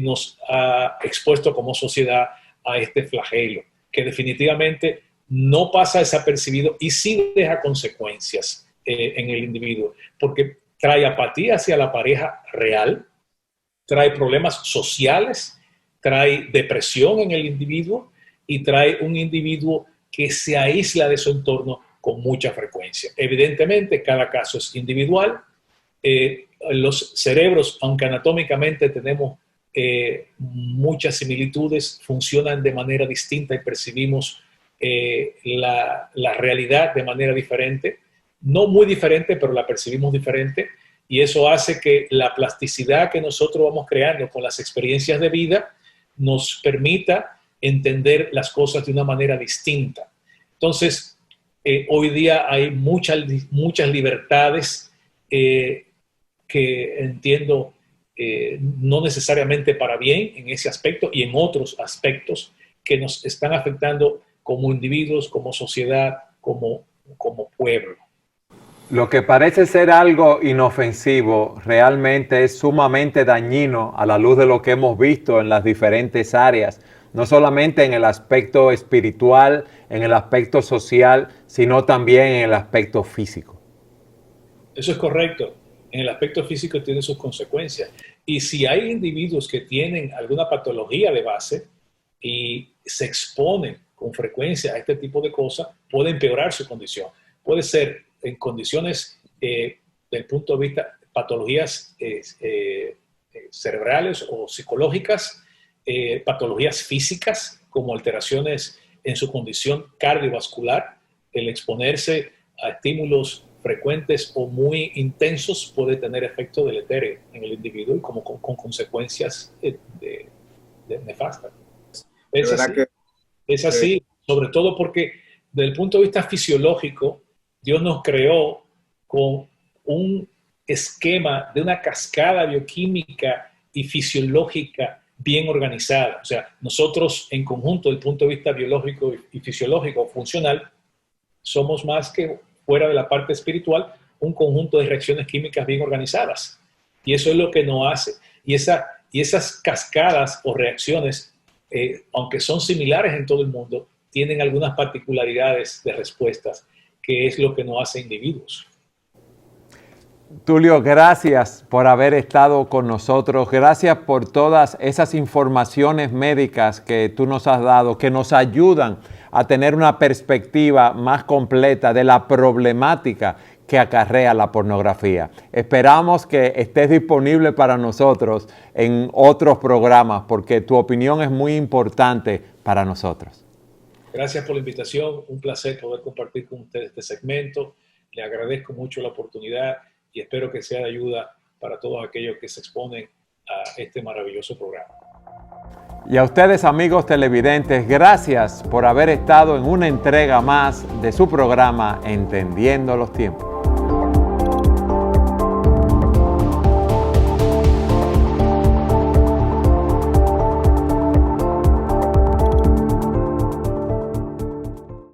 nos ha expuesto como sociedad a este flagelo, que definitivamente no pasa desapercibido y sí deja consecuencias en el individuo, porque trae apatía hacia la pareja real, trae problemas sociales, trae depresión en el individuo y trae un individuo que se aísla de su entorno con mucha frecuencia. Evidentemente, cada caso es individual. Los cerebros, aunque anatómicamente tenemos muchas similitudes, funcionan de manera distinta y percibimos la realidad de manera diferente. No muy diferente, pero la percibimos diferente. Y eso hace que la plasticidad que nosotros vamos creando con las experiencias de vida nos permita entender las cosas de una manera distinta. Entonces, hoy día hay muchas libertades que entiendo no necesariamente para bien en ese aspecto y en otros aspectos que nos están afectando como individuos, como sociedad, como pueblo. Lo que parece ser algo inofensivo realmente es sumamente dañino a la luz de lo que hemos visto en las diferentes áreas, no solamente en el aspecto espiritual, en el aspecto social, sino también en el aspecto físico. Eso es correcto. En el aspecto físico tiene sus consecuencias. Y si hay individuos que tienen alguna patología de base y se exponen con frecuencia a este tipo de cosas, puede empeorar su condición. Puede ser en condiciones del punto de vista patologías cerebrales o psicológicas, patologías físicas como alteraciones en su condición cardiovascular. El exponerse a estímulos frecuentes o muy intensos puede tener efecto deletérea en el individuo y como con consecuencias nefastas. Es así, sobre todo porque desde el punto de vista fisiológico, Dios nos creó con un esquema de una cascada bioquímica y fisiológica bien organizada. O sea, nosotros en conjunto, desde el punto de vista biológico y fisiológico funcional, somos más que fuera de la parte espiritual, un conjunto de reacciones químicas bien organizadas. Y eso es lo que nos hace. Y esas cascadas o reacciones, aunque son similares en todo el mundo, tienen algunas particularidades de respuestas, que es lo que nos hace individuos. Tulio, gracias por haber estado con nosotros. Gracias por todas esas informaciones médicas que tú nos has dado, que nos ayudan a tener una perspectiva más completa de la problemática que acarrea la pornografía. Esperamos que estés disponible para nosotros en otros programas porque tu opinión es muy importante para nosotros. Gracias por la invitación, un placer poder compartir con ustedes este segmento. Le agradezco mucho la oportunidad y espero que sea de ayuda para todos aquellos que se exponen a este maravilloso programa. Y a ustedes, amigos televidentes, gracias por haber estado en una entrega más de su programa Entendiendo los Tiempos.